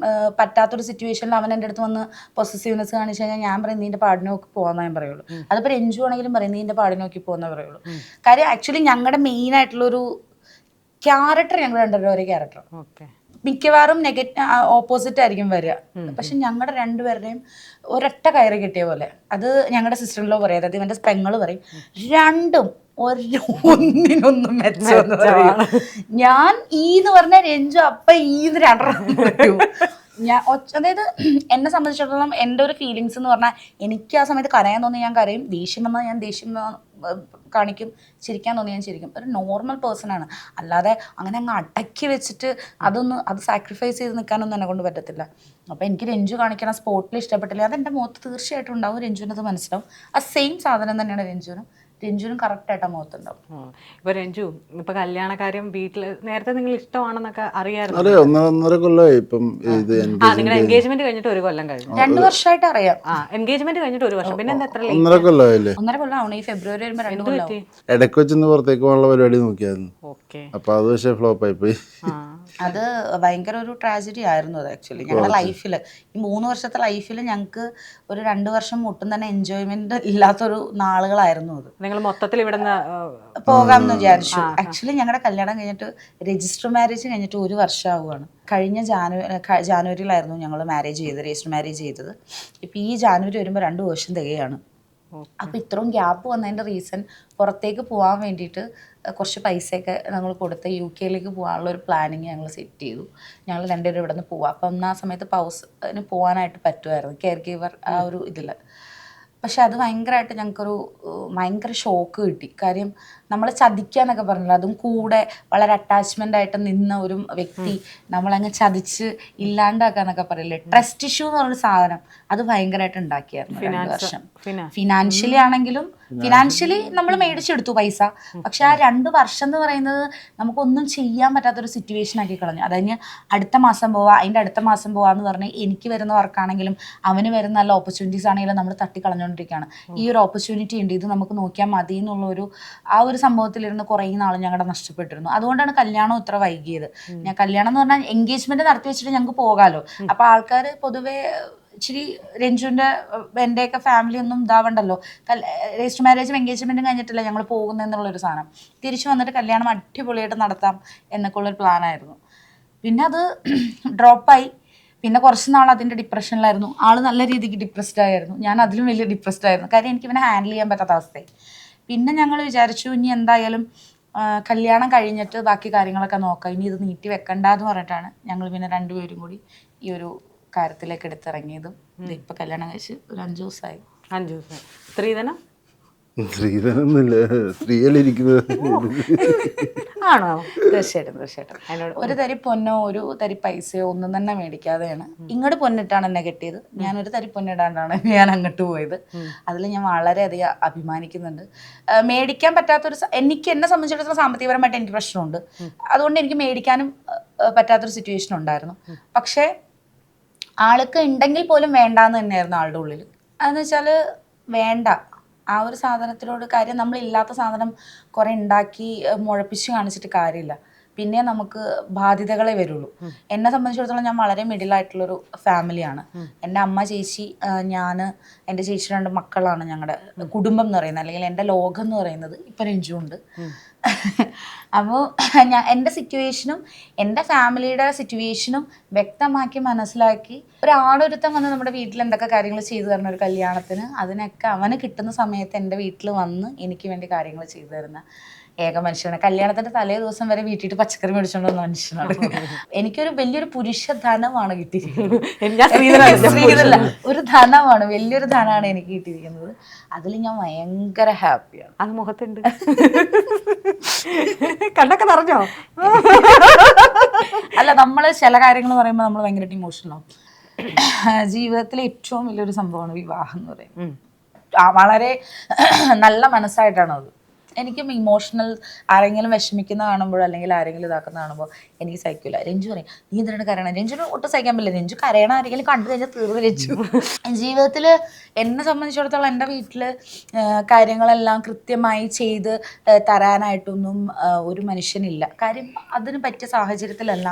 പറ്റാത്തൊരു സിറ്റുവേഷനിൽ അവൻ എൻ്റെ അടുത്ത് വന്ന് പൊസസീവ്നെസ് കാണിച്ചു കഴിഞ്ഞാൽ ഞാൻ പറയും നീൻ്റെ പാടിനെ നോക്കി പോകാന്നേ ഞാൻ പറയുള്ളൂ. അതിപ്പോൾ രഞ്ജു ആണെങ്കിലും പറയും നീൻ്റെ പാടിനെ നോക്കി പോകുന്നേ പറയുള്ളൂ. കാര്യം ആക്ച്വലി ഞങ്ങളുടെ മെയിൻ ആയിട്ടുള്ളൊരു ക്യാരക്ടർ, ഞങ്ങൾ രണ്ടുപേരും ഒരേ ക്യാരക്ടർ. മിക്കവാറും ഓപ്പോസിറ്റ് ആയിരിക്കും വരിക. പക്ഷെ ഞങ്ങളുടെ രണ്ടുപേരുടെയും ഒരൊറ്റ കയറി കിട്ടിയ പോലെ. അത് ഞങ്ങളുടെ സിസ്റ്ററിലോ പറയും, അതായത് ഇവന്റെ പെങ്ങള് പറയും, രണ്ടും ഒന്നിനൊന്നും മെച്ചമെന്ന് പറയും. ഞാൻ ഈന്ന് പറഞ്ഞ രഞ്ജു അപ്പ ഈന്ന് രണ്ടെണ്ണം പറയും. അതായത് എന്നെ സംബന്ധിച്ചിടത്തോളം എൻ്റെ ഒരു ഫീലിങ്സ് എന്ന് പറഞ്ഞാൽ എനിക്ക് ആ സമയത്ത് കരയാൻ തോന്നി ഞാൻ കരയും, ദേഷ്യം വന്നാൽ ഞാൻ ദേഷ്യം കാണിക്കും, ചിരിക്കാൻ തോന്നി ഞാൻ ചിരിക്കും. ഒരു നോർമൽ പേഴ്സൺ ആണ്. അല്ലാതെ അങ്ങനെ അങ്ങ് അടക്കി വെച്ചിട്ട് അത് സാക്രിഫൈസ് ചെയ്ത് നിൽക്കാനൊന്നും എന്നെ കൊണ്ട് പറ്റത്തില്ല. അപ്പോൾ എനിക്ക് രഞ്ജു കാണിക്കണ സ്പോട്ടിൽ ഇഷ്ടപ്പെട്ടില്ല, അതെൻ്റെ മുഖത്ത് തീർച്ചയായിട്ടും ഉണ്ടാവും. രഞ്ജുവിനത് മനസ്സിലാവും. ആ സെയിം സാധനം തന്നെയാണ് രഞ്ജുവിനും കറക്റ്റായിട്ട് ആ മുഖത്തുണ്ടാവും. ഇപ്പൊ രഞ്ജു, ഇപ്പൊ കല്യാണക്കാര്യം വീട്ടില് നേരത്തെ നിങ്ങൾ ഇഷ്ടമാണെന്നൊക്കെ അറിയാമായിരുന്നു? അതെ, 1.5 കൊല്ലമായി ഇപ്പം. നിങ്ങളുടെ എൻഗേജ്മെന്റ് കഴിഞ്ഞിട്ട് 1 കൊല്ലം കഴിഞ്ഞു. 2 വർഷമായിട്ട് അറിയാം. എൻഗേജ്മെന്റ് കഴിഞ്ഞിട്ട് 1 വർഷം, പിന്നെ എന്താ എത്ര 1.5 കൊല്ലമായില്ലേ? 1.5 കൊല്ലം ആവണം. ഈ ഫെബ്രുവരി വരുമ്പോൾ 2 കൊല്ലം. ഇടയ്ക്ക് വെച്ചൊന്ന് പുറത്തേക്ക് പോകാനുള്ള പരിപാടി നോക്കിയായിരുന്നു. അപ്പൊ അത് പക്ഷേ ഫ്ലോപ്പ് ആയി പോയി. അത് ഭയങ്കര ഒരു ട്രാജഡി ആയിരുന്നു അത്. ആക്ച്വലി ഞങ്ങളുടെ ലൈഫിൽ ഈ 3 വർഷത്തെ ലൈഫിൽ ഞങ്ങൾക്ക് ഒരു 2 വർഷം ഒട്ടും തന്നെ എൻജോയ്മെന്റ് ഇല്ലാത്തൊരു നാളുകളായിരുന്നു അത്. നിങ്ങൾ മൊത്തത്തിൽ ഇവിടെ പോകാമെന്ന് വിചാരിച്ചു. ആക്ച്വലി ഞങ്ങളുടെ കല്യാണം കഴിഞ്ഞിട്ട് രജിസ്റ്റർ മാരേജ് കഴിഞ്ഞിട്ട് 1 വർഷം ആവുകയാണ്. കഴിഞ്ഞ ജാനുവരിയിലായിരുന്നു ഞങ്ങൾ രജിസ്റ്റർ മാരേജ് ചെയ്തത്. ഇപ്പം ഈ ജാനുവരി വരുമ്പോൾ 2 വർഷം തികയാണ്. അപ്പോൾ ഇത്രയും ഗ്യാപ്പ് വന്നതിൻ്റെ റീസൺ പുറത്തേക്ക് പോകാൻ വേണ്ടിയിട്ട് കുറച്ച് പൈസയൊക്കെ ഞങ്ങൾ കൊടുത്ത് UK പോകാനുള്ള ഒരു പ്ലാനിങ് ഞങ്ങൾ സെറ്റ് ചെയ്തു. ഞങ്ങൾ രണ്ടുപേരും ഇവിടെ നിന്ന് പോവാം. അപ്പം ആ സമയത്ത് പൗസിന് പോകാനായിട്ട് പറ്റുമായിരുന്നു, കെയർ ഗീവർ ആ ഒരു ഇതിൽ. പക്ഷെ അത് ഭയങ്കരമായിട്ട് ഞങ്ങൾക്കൊരു ഭയങ്കര ഷോക്ക് കിട്ടി. കാര്യം നമ്മൾ ചതിക്കുക എന്നൊക്കെ പറഞ്ഞില്ല, അതും കൂടെ വളരെ അറ്റാച്ച്മെൻ്റ് ആയിട്ട് നിന്ന ഒരു വ്യക്തി നമ്മളങ്ങ് ചതിച്ച് ഇല്ലാണ്ടാക്കുക എന്നൊക്കെ പറയില്ലേ. ട്രസ്റ്റ് ഇഷ്യൂ എന്ന് പറഞ്ഞൊരു സാധനം അത് ഭയങ്കരമായിട്ട് ഉണ്ടാക്കിയായിരുന്നു 2 വർഷം. ഫിനാൻഷ്യലി ആണെങ്കിലും ഫിനാൻഷ്യലി നമ്മൾ മേടിച്ചെടുത്തു പൈസ. പക്ഷെ ആ 2 വർഷം എന്ന് പറയുന്നത് നമുക്കൊന്നും ചെയ്യാൻ പറ്റാത്തൊരു സിറ്റുവേഷൻ ആക്കി കളഞ്ഞു. അതായത് അടുത്ത മാസം പോവാം, അതിൻ്റെ അടുത്ത മാസം പോവാന്ന് പറഞ്ഞ് എനിക്ക് വരുന്ന വർക്കാണെങ്കിലും അവന് വരുന്ന നല്ല ഓപ്പർച്യൂണിറ്റീസ് ആണെങ്കിലും നമ്മൾ തട്ടിക്കളഞ്ഞുകൊണ്ടിരിക്കുകയാണ്. ഈ ഒരു ഓപ്പർച്യൂണിറ്റി ഉണ്ട്, ഇത് നമുക്ക് നോക്കിയാൽ മതി എന്നുള്ളൊരു ആ ഒരു സംഭവത്തിലിരുന്ന് കുറേ നാൾ ഞങ്ങളുടെ നഷ്ടപ്പെട്ടിരുന്നു. അതുകൊണ്ടാണ് കല്യാണം ഇത്ര വൈകിയത്. ഞാൻ കല്യാണം എന്ന് പറഞ്ഞാൽ എൻഗേജ്മെന്റ് നടത്തി വെച്ചിട്ട് ഞങ്ങൾക്ക് പോകാമല്ലോ. അപ്പോൾ ആൾക്കാർ പൊതുവേ ഇച്ചിരി രഞ്ജുവിൻ്റെ എൻ്റെയൊക്കെ ഫാമിലി ഒന്നും ഇതാവണ്ടല്ലോ, രജിസ്റ്റർ മാരേജും എൻഗേജ്മെൻറ്റും കഴിഞ്ഞിട്ടില്ല ഞങ്ങൾ പോകുന്നതെന്നുള്ളൊരു സാധനം. തിരിച്ചു വന്നിട്ട് കല്യാണം അടിപൊളിയായിട്ട് നടത്താം എന്നൊക്കെ ഉള്ളൊരു പ്ലാനായിരുന്നു. പിന്നെ അത് ഡ്രോപ്പായി. പിന്നെ കുറച്ച് നാൾ അതിൻ്റെ ഡിപ്രഷനിലായിരുന്നു. ആൾ നല്ല രീതിക്ക് ഡിപ്രസ്ഡ് ആയിരുന്നു, ഞാൻ അതിലും വലിയ ഡിപ്രസ്ഡ് ആയിരുന്നു. കാര്യം എനിക്ക് ഇവനെ ഹാൻഡിൽ ചെയ്യാൻ പറ്റാത്ത അവസ്ഥയായി. പിന്നെ ഞങ്ങൾ വിചാരിച്ചു ഇനി എന്തായാലും കല്യാണം കഴിഞ്ഞിട്ട് ബാക്കി കാര്യങ്ങളൊക്കെ നോക്കാം, ഇനി ഇത് നീട്ടി വെക്കണ്ടെന്ന് പറഞ്ഞിട്ടാണ് ഞങ്ങൾ പിന്നെ 2 പേരും കൂടി ഈ ഒരു കാര്യത്തിലേക്ക് എടുത്തിറങ്ങിയതും. ഇപ്പം കല്യാണം കഴിച്ച് ഒരു 5 ദിവസമായി. 5 ദിവസം. സ്ത്രീധനം സ്ത്രീധനൊന്നുമില്ല, സ്ത്രീകളിരിക്കുന്നത് ആണോ? തീർച്ചയായിട്ടും അതിനോട് ഒരു തരി പൊന്നോ ഒരു തരി പൈസയോ ഒന്നും തന്നെ മേടിക്കാതെയാണ് ഇങ്ങോട്ട് പൊന്നിട്ടാണ് എന്നെ കെട്ടിയത്. ഞാനൊരു തരി പൊന്നിടാണ്ടാണ് ഞാൻ അങ്ങോട്ട് പോയത്. അതിൽ ഞാൻ വളരെയധികം അഭിമാനിക്കുന്നുണ്ട്. മേടിക്കാൻ പറ്റാത്തൊരു എന്നെ സംബന്ധിച്ചിടത്തോളം സാമ്പത്തികപരമായിട്ട് എനിക്ക് പ്രശ്നമുണ്ട്. അതുകൊണ്ട് എനിക്ക് മേടിക്കാനും പറ്റാത്തൊരു സിറ്റുവേഷൻ ഉണ്ടായിരുന്നു. പക്ഷേ ആൾക്ക് ഉണ്ടെങ്കിൽ പോലും വേണ്ടാന്ന് തന്നെയായിരുന്നു ആളുടെ ഉള്ളിൽ. അതെന്ന് വെച്ചാൽ വേണ്ട ആ ഒരു സാധനത്തിനോട്. കാര്യം നമ്മളില്ലാത്ത സാധനം കുറേ ഉണ്ടാക്കി മുഴപ്പിച്ച് കാണിച്ചിട്ട് കാര്യമില്ല, പിന്നെ നമുക്ക് ബാധ്യതകളെ വരുള്ളൂ. എന്നെ സംബന്ധിച്ചിടത്തോളം ഞാൻ വളരെ മിഡിലായിട്ടുള്ളൊരു ഫാമിലിയാണ്. എൻ്റെ അമ്മ, ചേച്ചി, ഞാൻ, എൻ്റെ ചേച്ചി 2 മക്കളാണ് ഞങ്ങളുടെ കുടുംബം എന്ന് പറയുന്നത്, അല്ലെങ്കിൽ എൻ്റെ ലോകം എന്ന് പറയുന്നത്. ഇപ്പം രഞ്ജുണ്ട്. അപ്പോൾ എൻ്റെ സിറ്റുവേഷനും എൻ്റെ ഫാമിലിയുടെ സിറ്റുവേഷനും വ്യക്തമാക്കി മനസ്സിലാക്കി ഒരാളൊരുത്തം വന്ന് നമ്മുടെ വീട്ടിൽ എന്തൊക്കെ കാര്യങ്ങൾ ചെയ്തു തരുന്ന ഒരു കല്യാണത്തിന്, അതിനൊക്കെ അവന് കിട്ടുന്ന സമയത്ത് എൻ്റെ വീട്ടിൽ വന്ന് എനിക്ക് വേണ്ടി കാര്യങ്ങൾ ചെയ്തു തരുന്ന ഏക മനുഷ്യനാണ്. കല്യാണത്തിൻ്റെ തലേ ദിവസം വരെ വീട്ടിൽ പച്ചക്കറി മേടിച്ചുകൊണ്ട് വന്ന മനുഷ്യനാണ്. എനിക്കൊരു വലിയൊരു പുരുഷ ധനമാണ് കിട്ടിയിരിക്കുന്നത്. ഒരു ധനമാണ്, വലിയൊരു ധനമാണ് എനിക്ക് കിട്ടിയിരിക്കുന്നത്. അതിൽ ഞാൻ ഭയങ്കര ഹാപ്പിയാണ്. അത് മുഖത്തുണ്ട്, കണ്ടൊക്കെ നിറഞ്ഞോ? അല്ല, നമ്മൾ ചില കാര്യങ്ങൾ പറയുമ്പോൾ നമ്മൾ ഭയങ്കരമായിട്ട് ഇമോഷണൽ ആവും. ജീവിതത്തിലെ ഏറ്റവും വലിയൊരു സംഭവമാണ് വിവാഹം എന്ന് പറയുന്നത്. വളരെ നല്ല മനസ്സായിട്ടാണ് അത്. എനിക്കും ഇമോഷണൽ ആരെങ്കിലും വിഷമിക്കുന്ന കാണുമ്പോൾ അല്ലെങ്കിൽ ആരെങ്കിലും ഇതാക്കുന്ന കാണുമ്പോൾ എനിക്ക് സഹിക്കില്ല. രഞ്ജു പറയും നീ എന്തിനാണ് കരയണം, രഞ്ജുവിന് ഒട്ടും സഹിക്കാൻ പറ്റില്ല, രഞ്ജു കരയണ ആരെങ്കിലും കണ്ടു കഴിഞ്ഞാൽ തീർന്നു രഞ്ജു. ജീവിതത്തിൽ എന്നെ സംബന്ധിച്ചിടത്തോളം എൻ്റെ വീട്ടിൽ കാര്യങ്ങളെല്ലാം കൃത്യമായി ചെയ്ത് തരാനായിട്ടൊന്നും ഒരു മനുഷ്യനില്ല. കാര്യം അതിന് പറ്റിയ സാഹചര്യത്തിലല്ല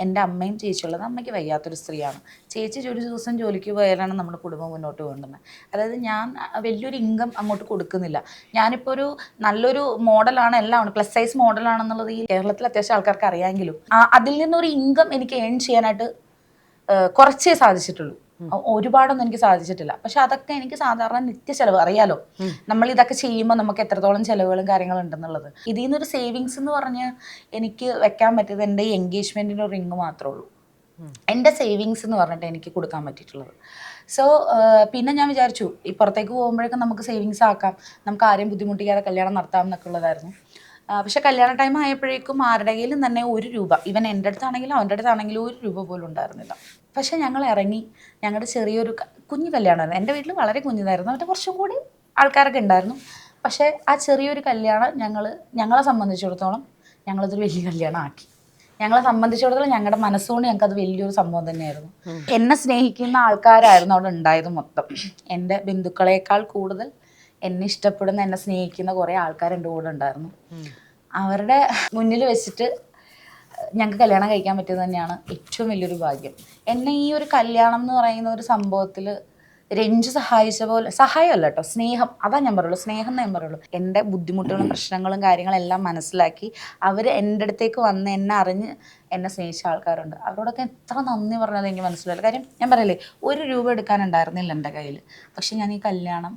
എൻ്റെ അമ്മയും ചേച്ചിയുള്ളത്. അമ്മയ്ക്ക് വയ്യാത്തൊരു സ്ത്രീയാണ്. ചേച്ചി ഒരു ദിവസം ജോലിക്ക് പോയാലാണ് നമ്മുടെ കുടുംബം മുന്നോട്ട് കൊണ്ടുവന്നത്. അതായത് ഞാൻ വലിയൊരു ഇൻകം അങ്ങോട്ട് കൊടുക്കുന്നില്ല. ഞാനിപ്പോൾ ഒരു നല്ലൊരു മോഡലാണ്, എല്ലാം പ്ലസ് സൈസ് മോഡലാണെന്നുള്ളത് ഈ കേരളത്തിൽ അത്യാവശ്യം ആൾക്കാർക്ക് അറിയാമെങ്കിലും അതിൽ നിന്നൊരു ഇൻകം എനിക്ക് ഏൺ ചെയ്യാനായിട്ട് കുറച്ചേ സാധിച്ചിട്ടുള്ളൂ. ഒരുപാടൊന്നും എനിക്ക് സാധിച്ചിട്ടില്ല. പക്ഷെ അതൊക്കെ എനിക്ക് സാധാരണ നിത്യ ചെലവ് അറിയാലോ. നമ്മൾ ഇതൊക്കെ ചെയ്യുമ്പോൾ നമുക്ക് എത്രത്തോളം ചെലവുകളും കാര്യങ്ങളും ഉണ്ടെന്നുള്ളത്. ഇതിൽ നിന്നൊരു സേവിങ്സ് എന്ന് പറഞ്ഞ് എനിക്ക് വെക്കാൻ പറ്റിയത് എൻ്റെ ഈ എൻഗേജ്മെൻറ്റിൻ്റെ ഒരു റിങ് മാത്രമേ ഉള്ളൂ. എൻ്റെ സേവിങ്സ് എന്ന് പറഞ്ഞിട്ട് എനിക്ക് കൊടുക്കാൻ പറ്റിയിട്ടുള്ളത്. സോ പിന്നെ ഞാൻ വിചാരിച്ചു ഈ പുറത്തേക്ക് പോകുമ്പോഴേക്കും നമുക്ക് സേവിങ്സ് ആക്കാം, നമുക്ക് ആരെയും ബുദ്ധിമുട്ടിക്കാതെ കല്യാണം നടത്താം എന്നൊക്കെ ഉള്ളതായിരുന്നു. പക്ഷെ കല്യാണ ടൈം ആയപ്പോഴേക്കും ആരുടെ കയ്യിലും തന്നെ ₹1, ഇവൻ എൻ്റെ അടുത്താണെങ്കിലും അവൻ്റെ അടുത്താണെങ്കിലും ₹1 പോലും ഉണ്ടായിരുന്നില്ല. പക്ഷെ ഞങ്ങൾ ഇറങ്ങി. ഞങ്ങളുടെ ചെറിയൊരു കുഞ്ഞു കല്യാണമായിരുന്നു. എൻ്റെ വീട്ടിൽ വളരെ കുഞ്ഞിതായിരുന്നു, അവരുടെ കുറച്ചും കൂടി ആൾക്കാരൊക്കെ ഉണ്ടായിരുന്നു. പക്ഷേ ആ ചെറിയൊരു കല്യാണം ഞങ്ങളെ സംബന്ധിച്ചിടത്തോളം ഞങ്ങളതൊരു വലിയ കല്യാണം ആക്കി. ഞങ്ങളെ സംബന്ധിച്ചിടത്തോളം ഞങ്ങളുടെ മനസ്സുകൊണ്ട് ഞങ്ങൾക്കത് വലിയൊരു സംഭവം തന്നെയായിരുന്നു. എന്നെ സ്നേഹിക്കുന്ന ആൾക്കാരായിരുന്നു അവിടെ ഉണ്ടായത് മൊത്തം. എൻ്റെ ബന്ധുക്കളേക്കാൾ കൂടുതൽ എന്നെ ഇഷ്ടപ്പെടുന്ന, എന്നെ സ്നേഹിക്കുന്ന കുറേ ആൾക്കാർ എൻ്റെ കൂടെ ഉണ്ടായിരുന്നു. അവരുടെ മുന്നിൽ വെച്ചിട്ട് ഞങ്ങൾക്ക് കല്യാണം കഴിക്കാൻ പറ്റിയത് തന്നെയാണ് ഏറ്റവും വലിയൊരു ഭാഗ്യം. എന്നെ ഈ ഒരു കല്യാണം എന്ന് പറയുന്ന ഒരു സംഭവത്തിൽ രഞ്ജു സഹായിച്ച പോലെ, സഹായമല്ല കേട്ടോ, സ്നേഹം, അതാ ഞാൻ പറയുള്ളൂ, സ്നേഹം ഞാൻ പറയുള്ളൂ. എൻ്റെ ബുദ്ധിമുട്ടുകളും പ്രശ്നങ്ങളും കാര്യങ്ങളെല്ലാം മനസ്സിലാക്കി അവർ എൻ്റെ അടുത്തേക്ക് വന്ന് എന്നെ അറിഞ്ഞ് എന്നെ സ്നേഹിച്ച ആൾക്കാരുണ്ട്. അവരോടൊക്കെ എത്ര നന്ദി പറഞ്ഞത് എനിക്ക് മനസ്സിലായില്ല. കാര്യം ഞാൻ പറയില്ലേ, ₹1 എടുക്കാനുണ്ടായിരുന്നില്ല എൻ്റെ കയ്യിൽ. പക്ഷെ ഞാൻ ഈ കല്യാണം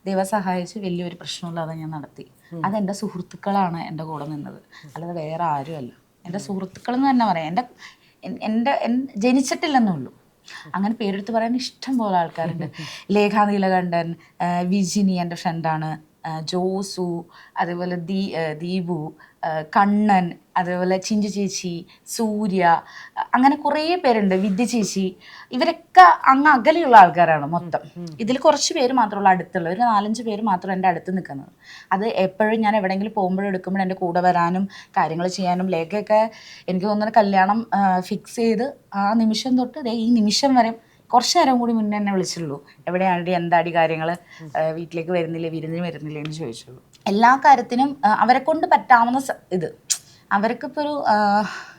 ദൈവം സഹായിച്ച് വലിയൊരു പ്രശ്നമില്ലാതെ ഞാൻ നടത്തി. അതെൻ്റെ സുഹൃത്തുക്കളാണ് എൻ്റെ കൂടെ നിന്നത്, അല്ലാതെ വേറെ ആരുമല്ല. എൻ്റെ സുഹൃത്തുക്കൾ എന്ന് തന്നെ പറയാം. എൻ്റെ ജനിച്ചിട്ടില്ലെന്നുള്ളൂ. അങ്ങനെ പേരെടുത്ത് പറയാൻ ഇഷ്ടം പോലെ ആൾക്കാരുണ്ട്. ലേഖ നീലകണ്ഠൻ, വിജിനി എൻ്റെ ഫ്രണ്ടാണ്, ജോസു, അതേപോലെ ദീപു, കണ്ണൻ, അതേപോലെ ചിഞ്ചു ചേച്ചി, സൂര്യ, അങ്ങനെ കുറേ പേരുണ്ട്, വിദ്യ ചേച്ചി. ഇവരൊക്കെ അങ്ങ് അകലെയുള്ള ആൾക്കാരാണ് മൊത്തം. ഇതിൽ കുറച്ച് പേര് മാത്രമുള്ള അടുത്തുള്ള ഒരു 4-5 പേര് മാത്രം എൻ്റെ അടുത്ത് നിൽക്കുന്നത്. അത് എപ്പോഴും ഞാൻ എവിടെയെങ്കിലും പോകുമ്പോഴും എടുക്കുമ്പോഴും എൻ്റെ കൂടെ വരാനും കാര്യങ്ങൾ ചെയ്യാനും. ലേഖയൊക്കെ എനിക്ക് തോന്നുന്നത് കല്യാണം ഫിക്സ് ചെയ്ത് ആ നിമിഷം തൊട്ട് ഈ നിമിഷം വരെ കുറച്ച് നേരം കൂടി മുന്നേ എന്നെ വിളിച്ചുള്ളൂ. എവിടെയാണ്ടി, എന്താടി കാര്യങ്ങൾ, വീട്ടിലേക്ക് വരുന്നില്ലേ, വിരുന്നിന് വരുന്നില്ലേ എന്ന് ചോദിച്ചുള്ളൂ. എല്ലാ കാര്യത്തിനും അവരെ കൊണ്ട് പറ്റാവുന്ന ഇത്, അവർക്കിപ്പോൾ ഒരു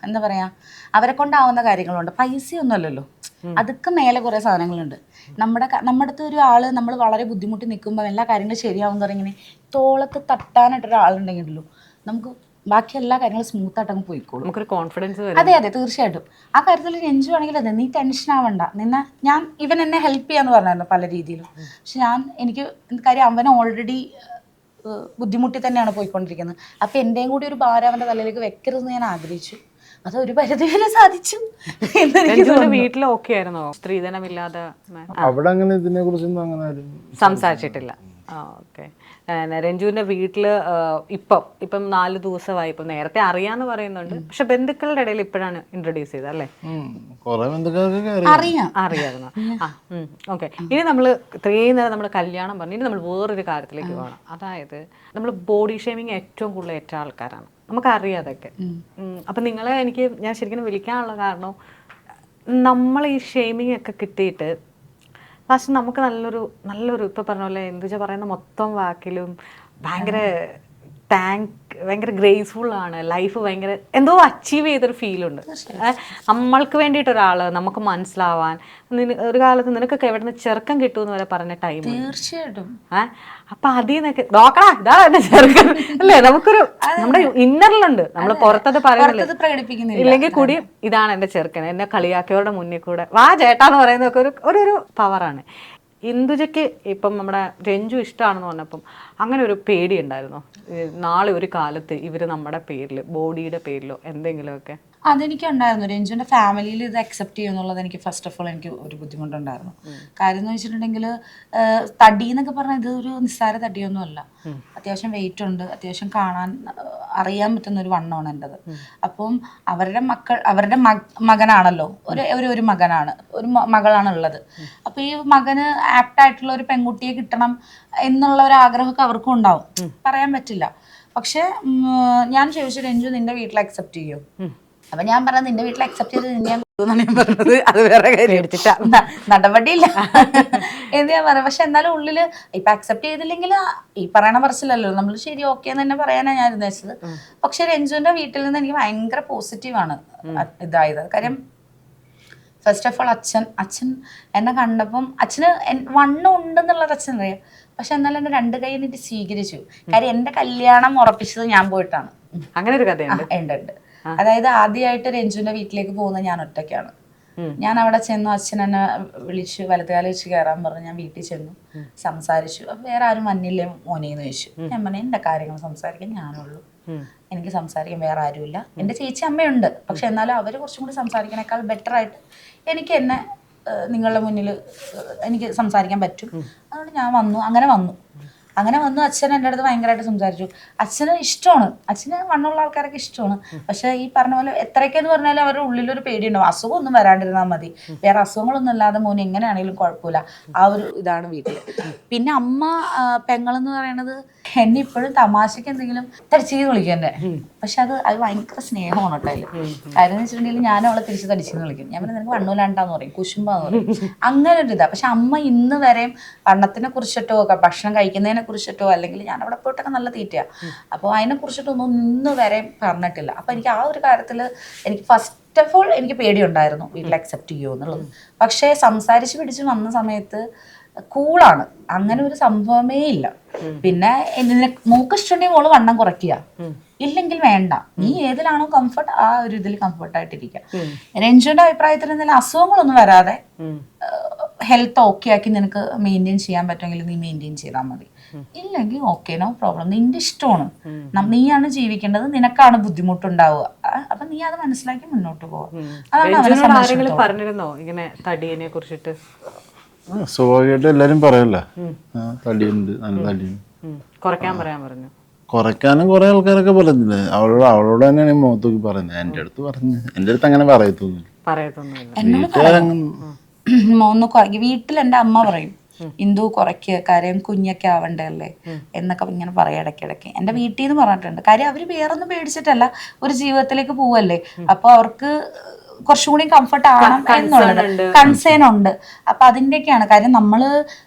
എന്താ പറയുക, അവരെ കൊണ്ടാവുന്ന കാര്യങ്ങളുണ്ട്. പൈസയൊന്നും അല്ലല്ലോ, അതൊക്കെ മേലെ കുറേ സാധനങ്ങളുണ്ട്. നമ്മുടെ അടുത്ത് ഒരു ആൾ നമ്മൾ വളരെ ബുദ്ധിമുട്ടി നിൽക്കുമ്പോൾ എല്ലാ കാര്യങ്ങളും ശരിയാവും തുടങ്ങിങ്ങനെ തോളത്ത് തട്ടാനായിട്ടൊരാളുണ്ടെങ്കിലല്ലോ നമുക്ക് ബാക്കി എല്ലാ കാര്യങ്ങളും സ്മൂത്തായിട്ട് അങ്ങ് പോയിക്കോളും. നമുക്കൊരു കോൺഫിഡൻസ്. അതെ തീർച്ചയായിട്ടും. ആ കാര്യത്തിൽ രഞ്ജു ആണെങ്കിൽ അതെ, നീ ടെൻഷൻ ആവണ്ട, ഇവൻ എന്നെ ഹെൽപ്പ് ചെയ്യാന്ന് പറഞ്ഞായിരുന്നു പല രീതിയിലും. പക്ഷെ എനിക്ക് കാര്യം അവൻ ഓൾറെഡി ബുദ്ധിമുട്ടി തന്നെയാണ് പോയിക്കൊണ്ടിരിക്കുന്നത്. അപ്പം എൻ്റെയും കൂടി ഒരു ഭാരം അവൻ്റെ തലയിലേക്ക് വെക്കരുതെന്ന് ഞാൻ ആഗ്രഹിച്ചു. അത് ഒരു പരിധി വരെ സാധിച്ചു. വീട്ടിൽ ഓക്കെ ആയിരുന്നോ? സ്ത്രീധനമില്ലാതെ അവിടെ അങ്ങനെ ഇതിനെ കുറിച്ചൊന്നും അങ്ങനെ സംസാരിച്ചിട്ടില്ല. ഓക്കെ. രഞ്ജുവിൻ്റെ വീട്ടിൽ ഇപ്പം 4 ദിവസമായി. ഇപ്പം നേരത്തെ അറിയാന്ന് പറയുന്നുണ്ട്, പക്ഷെ ബന്ധുക്കളുടെ ഇടയിൽ ഇപ്പോഴാണ് ഇൻട്രൊഡ്യൂസ് ചെയ്തത് അല്ലേ? അറിയാമായിരുന്നു. ഓക്കെ. ഇനി നമ്മൾ ഇത്രയും നേരം നമ്മൾ കല്യാണം പറഞ്ഞു, ഇനി നമ്മൾ വേറൊരു കാര്യത്തിലേക്ക് പോകണം. അതായത് നമ്മൾ ബോഡി ഷേമിങ് ഏറ്റവും കൂടുതൽ ഏറ്റ ആൾക്കാരാണ്, നമുക്കറിയാം അതൊക്കെ. അപ്പം ഞാൻ ശരിക്കും വിളിക്കാനുള്ള കാരണം, നമ്മൾ ഈ ഷേമിങ് ഒക്കെ കിട്ടിയിട്ട് ലാസ്റ്റ് നമുക്ക് നല്ലൊരു ഇപ്പോൾ പറഞ്ഞ പോലെ എന്താ പറയുന്ന മൊത്തം വാക്കിലും ഭയങ്കര ഗ്രേസ്ഫുള്ളാണ് ലൈഫ്, ഭയങ്കര എന്തോ അച്ചീവ് ചെയ്തൊരു ഫീലുണ്ട്. നമ്മൾക്ക് വേണ്ടിയിട്ടൊരാൾ നമുക്ക് മനസ്സിലാവാൻ. ഒരു കാലത്ത് നിനക്കൊക്കെ എവിടെ നിന്ന് ചെറുക്കം കിട്ടുമെന്ന് വരെ പറഞ്ഞ ടൈം. തീർച്ചയായിട്ടും. അപ്പം അതിൽ നിന്നൊക്കെ നോക്കടാ, ഇതാ എന്റെ ചെറുക്കൻ അല്ലേ, നമുക്കൊരു നമ്മുടെ ഇന്നറിലുണ്ട്, നമ്മൾ പുറത്തത് പറയുന്നില്ല ഇല്ലെങ്കിൽ കൂടി ഇതാണ് എൻ്റെ ചെറുക്കൻ, എന്നെ കളിയാക്കിയവരുടെ മുന്നിൽ കൂടെ വാ ചേട്ടാന്ന് പറയുന്നതൊക്കെ ഒരു പവറാണ്. ഇന്ദുജയ്ക്ക് ഇപ്പം നമ്മുടെ രഞ്ജു ഇഷ്ടമാണെന്ന് പറഞ്ഞപ്പം അങ്ങനെ ഒരു പേടി ഉണ്ടായിരുന്നോ? നാളെ ഒരു കാലത്ത് ഇവർ നമ്മുടെ പേരിൽ, ബോഡിയുടെ പേരിലോ എന്തെങ്കിലുമൊക്കെ? അതെനിക്ക് ഉണ്ടായിരുന്നു. രഞ്ജുവിൻ്റെ ഫാമിലിയിൽ ഇത് അക്സെപ്റ്റ് ചെയ്യുമെന്നുള്ളത് എനിക്ക് ഫസ്റ്റ് ഓഫ് ഓൾ എനിക്ക് ഒരു ബുദ്ധിമുട്ടുണ്ടായിരുന്നു. കാര്യം എന്ന് വെച്ചിട്ടുണ്ടെങ്കിൽ തടി എന്നൊക്കെ പറഞ്ഞാൽ ഇത് ഒരു നിസ്സാര തടിയൊന്നുമല്ല. അത്യാവശ്യം വെയിറ്റ് ഉണ്ട്, അത്യാവശ്യം കാണാൻ അറിയാൻ പറ്റുന്ന ഒരു വണ്ണമാണ് എൻ്റെത്. അപ്പം അവരുടെ മകനാണല്ലോ, ഒരു മകനാണ്, ഒരു മകളാണ് ഉള്ളത്. അപ്പോൾ ഈ മകന് ആപ്റ്റായിട്ടുള്ള ഒരു പെൺകുട്ടിയെ കിട്ടണം എന്നുള്ള ഒരു ആഗ്രഹമൊക്കെ അവർക്കും ഉണ്ടാവും, പറയാൻ പറ്റില്ല. പക്ഷെ ഞാൻ ചോദിച്ചു, രഞ്ജു നിന്റെ വീട്ടിൽ അക്സെപ്റ്റ് ചെയ്യോ? അപ്പൊ ഞാൻ പറഞ്ഞത് നിന്റെ വീട്ടിൽ അക്സെപ്റ്റ് ചെയ്ത് ഞാൻ പറഞ്ഞത് അത് വേറെ കാര്യം, നടപടിയില്ല എന്ന് ഞാൻ പറയാം. പക്ഷെ എന്നാലും ഉള്ളില് ഇപ്പൊ അക്സെപ്റ്റ് ചെയ്തില്ലെങ്കിൽ ഈ പറയണ പറച്ചില്ലല്ലോ, നമ്മൾ ശരി ഓക്കെ എന്ന് തന്നെ പറയാനാണ് ഞാൻ ഉദ്ദേശിച്ചത്. പക്ഷെ രഞ്ജുവിന്റെ വീട്ടിൽ നിന്ന് എനിക്ക് ഭയങ്കര പോസിറ്റീവാണ് ഇതായത്. കാര്യം ഫസ്റ്റ് ഓഫ് ഓൾ അച്ഛൻ എന്നെ കണ്ടപ്പം അച്ഛന് വണ്ണം ഉണ്ടെന്നുള്ളത് അച്ഛൻ അറിയാം. പക്ഷെ എന്നാലും എന്നെ 2 കൈ നീട്ടി സ്വീകരിച്ചു. കാര്യം എന്റെ കല്യാണം ഉറപ്പിച്ചത് ഞാൻ പോയിട്ടാണ്. അങ്ങനെ ഒരു കഥയുണ്ട്. ഉണ്ട്. അതായത് ആദ്യമായിട്ട് രഞ്ജുവിന്റെ വീട്ടിലേക്ക് പോകുന്നത് ഞാൻ ഒറ്റയ്ക്കാണ്. ഞാൻ അവിടെ ചെന്നു, അച്ഛൻ എന്നെ വിളിച്ചു, വലത്തുകാലം വെച്ച് കയറാൻ പറഞ്ഞു. ഞാൻ വീട്ടിൽ ചെന്നു, സംസാരിച്ചു. അപ്പൊ വേറെ ആരും വന്നില്ലേ മോനെന്ന് ചോദിച്ചു. ഞാൻ പറഞ്ഞു എന്റെ കാര്യങ്ങൾ സംസാരിക്കാൻ ഞാനുള്ളൂ, എനിക്ക് സംസാരിക്കാൻ വേറെ ആരുമില്ല. എൻ്റെ ചേച്ചി അമ്മയുണ്ട്, പക്ഷെ എന്നാലും അവർ കുറച്ചും കൂടി സംസാരിക്കണേക്കാൾ ബെറ്റർ ആയിട്ട് എനിക്ക് എന്നെ നിങ്ങളുടെ മുന്നിൽ എനിക്ക് സംസാരിക്കാൻ പറ്റും. അതുകൊണ്ട് ഞാൻ അങ്ങനെ വന്നു. അച്ഛൻ എൻ്റെ അടുത്ത് ഭയങ്കരമായിട്ട് സംസാരിച്ചു. അച്ഛന് ഇഷ്ടമാണ്, അച്ഛന് വണ്ണമുള്ള ആൾക്കാരൊക്കെ ഇഷ്ടമാണ്. പക്ഷെ ഈ പറഞ്ഞ പോലെ എത്രയൊക്കെയെന്ന് പറഞ്ഞാലും അവരുടെ ഉള്ളിലൊരു പേടിയുണ്ടാവും, അസുഖമൊന്നും വരാണ്ടിരുന്നാൽ മതി, വേറെ അസുഖങ്ങളൊന്നും ഇല്ലാതെ മോന് എങ്ങനെയാണെങ്കിലും കുഴപ്പമില്ല, ആ ഒരു ഇതാണ് വീട്ടിൽ. പിന്നെ അമ്മ പെങ്ങളെന്ന് പറയണത് എന്നെ ഇപ്പോഴും തമാശക്ക് എന്തെങ്കിലും തടിച്ചെന്ന് വിളിക്കും എന്നെ. പക്ഷെ അത് ഭയങ്കര സ്നേഹമാണ് കേട്ടോ അതിൽ. കാര്യം എന്ന് വെച്ചിട്ടുണ്ടെങ്കിൽ ഞാൻ അവളെ തിരിച്ച് തടിച്ചെന്ന് വിളിക്കും. ഞാൻ നിനക്ക് വണ്ണൂലാണ്ടാന്ന് പറയും, കുശുമ്പാന്ന് പറയും, അങ്ങനെ ഒരു ഇതാ. പക്ഷെ അമ്മ ഇന്ന് വരെയും വണ്ണത്തിനെ കുറിച്ചിട്ടോ ഭക്ഷണം കഴിക്കുന്നതിനെ കുറിച്ചിട്ടോ, അല്ലെങ്കിൽ ഞാൻ അവിടെ പോയിട്ടൊക്കെ നല്ല തീറ്റയാണ്, അപ്പോൾ അതിനെ കുറിച്ചിട്ടൊന്നും ഇന്ന് വരെ പറഞ്ഞിട്ടില്ല. അപ്പൊ എനിക്ക് ആ ഒരു കാര്യത്തിൽ എനിക്ക് ഫസ്റ്റ് ഓഫ് ഓൾ എനിക്ക് പേടിയുണ്ടായിരുന്നു വീട്ടിൽ അക്സെപ്റ്റ് ചെയ്യുമോ എന്നുള്ളത്. പക്ഷേ സംസാരിച്ച് പിടിച്ച് വന്ന സമയത്ത് കൂളാണ്, അങ്ങനെ ഒരു സംഭവമേ ഇല്ല. പിന്നെ മോക്ക് ഇഷ്ടമുണ്ടെങ്കിൽ മോള് വണ്ണം കുറയ്ക്കുക, ഇല്ലെങ്കിൽ വേണ്ട, നീ ഏതിലാണോ കംഫർട്ട് ആ ഒരു ഇതിൽ കംഫർട്ടായിട്ടിരിക്കുക. രഞ്ജുവിന്റെ അഭിപ്രായത്തിൽ എന്തെങ്കിലും അസുഖങ്ങളൊന്നും വരാതെ ഹെൽത്ത് ഓക്കെ ആക്കി നിനക്ക് മെയിൻറ്റെയിൻ ചെയ്യാൻ പറ്റുമെങ്കിൽ നീ മെയിൻറ്റെയിൻ ചെയ്താൽ മതി, ഇല്ലെങ്കിൽ ഓക്കെ നോ പ്രോബ്ലം, നിന്റെ ഇഷ്ടമാണ്, നീയാണ് ജീവിക്കേണ്ടത്, നിനക്കാണ് ബുദ്ധിമുട്ടുണ്ടാവുക, അപ്പൊ നീ അത് മനസ്സിലാക്കി മുന്നോട്ട് പോവാ. അതാണ് പറഞ്ഞിരുന്നോ ഇങ്ങനെ തടീനെ കുറിച്ചിട്ട്? സ്വാഭാവികമായിട്ട് എല്ലാരും പറയല്ലോ, തടിയുണ്ട്, നല്ല തടിയുണ്ട്, കുറയ്ക്കാൻ പറയാൻ പറഞ്ഞു. കുറയ്ക്കാനും കുറെ ആൾക്കാരൊക്കെ പറഞ്ഞില്ലേ, അവളോട് തന്നെയാണ് മുഖത്തോക്കി പറയുന്നത്. എൻ്റെ അടുത്ത് അങ്ങനെ പറയത്തൊന്നുമില്ല. വീട്ടിൽ എൻ്റെ അമ്മ പറയും ഇന്ദു കുറയ്ക്കുക, കാര്യം കുഞ്ഞൊക്കെ ആവണ്ടല്ലേ എന്നൊക്കെ ഇങ്ങനെ പറയാം ഇടയ്ക്കിടയ്ക്ക്. എൻ്റെ വീട്ടിൽ നിന്ന് പറഞ്ഞിട്ടുണ്ട്. കാര്യം അവര് വേറൊന്നും പേടിച്ചിട്ടല്ല, ഒരു ജീവിതത്തിലേക്ക് പോവല്ലേ, അപ്പൊ അവർക്ക് കുറച്ചും കൂടി കംഫർട്ട് ആവണം എന്നുള്ളത് കൺസേൺ ഉണ്ട്. അപ്പൊ അതിൻ്റെയൊക്കെയാണ് കാര്യം. നമ്മള്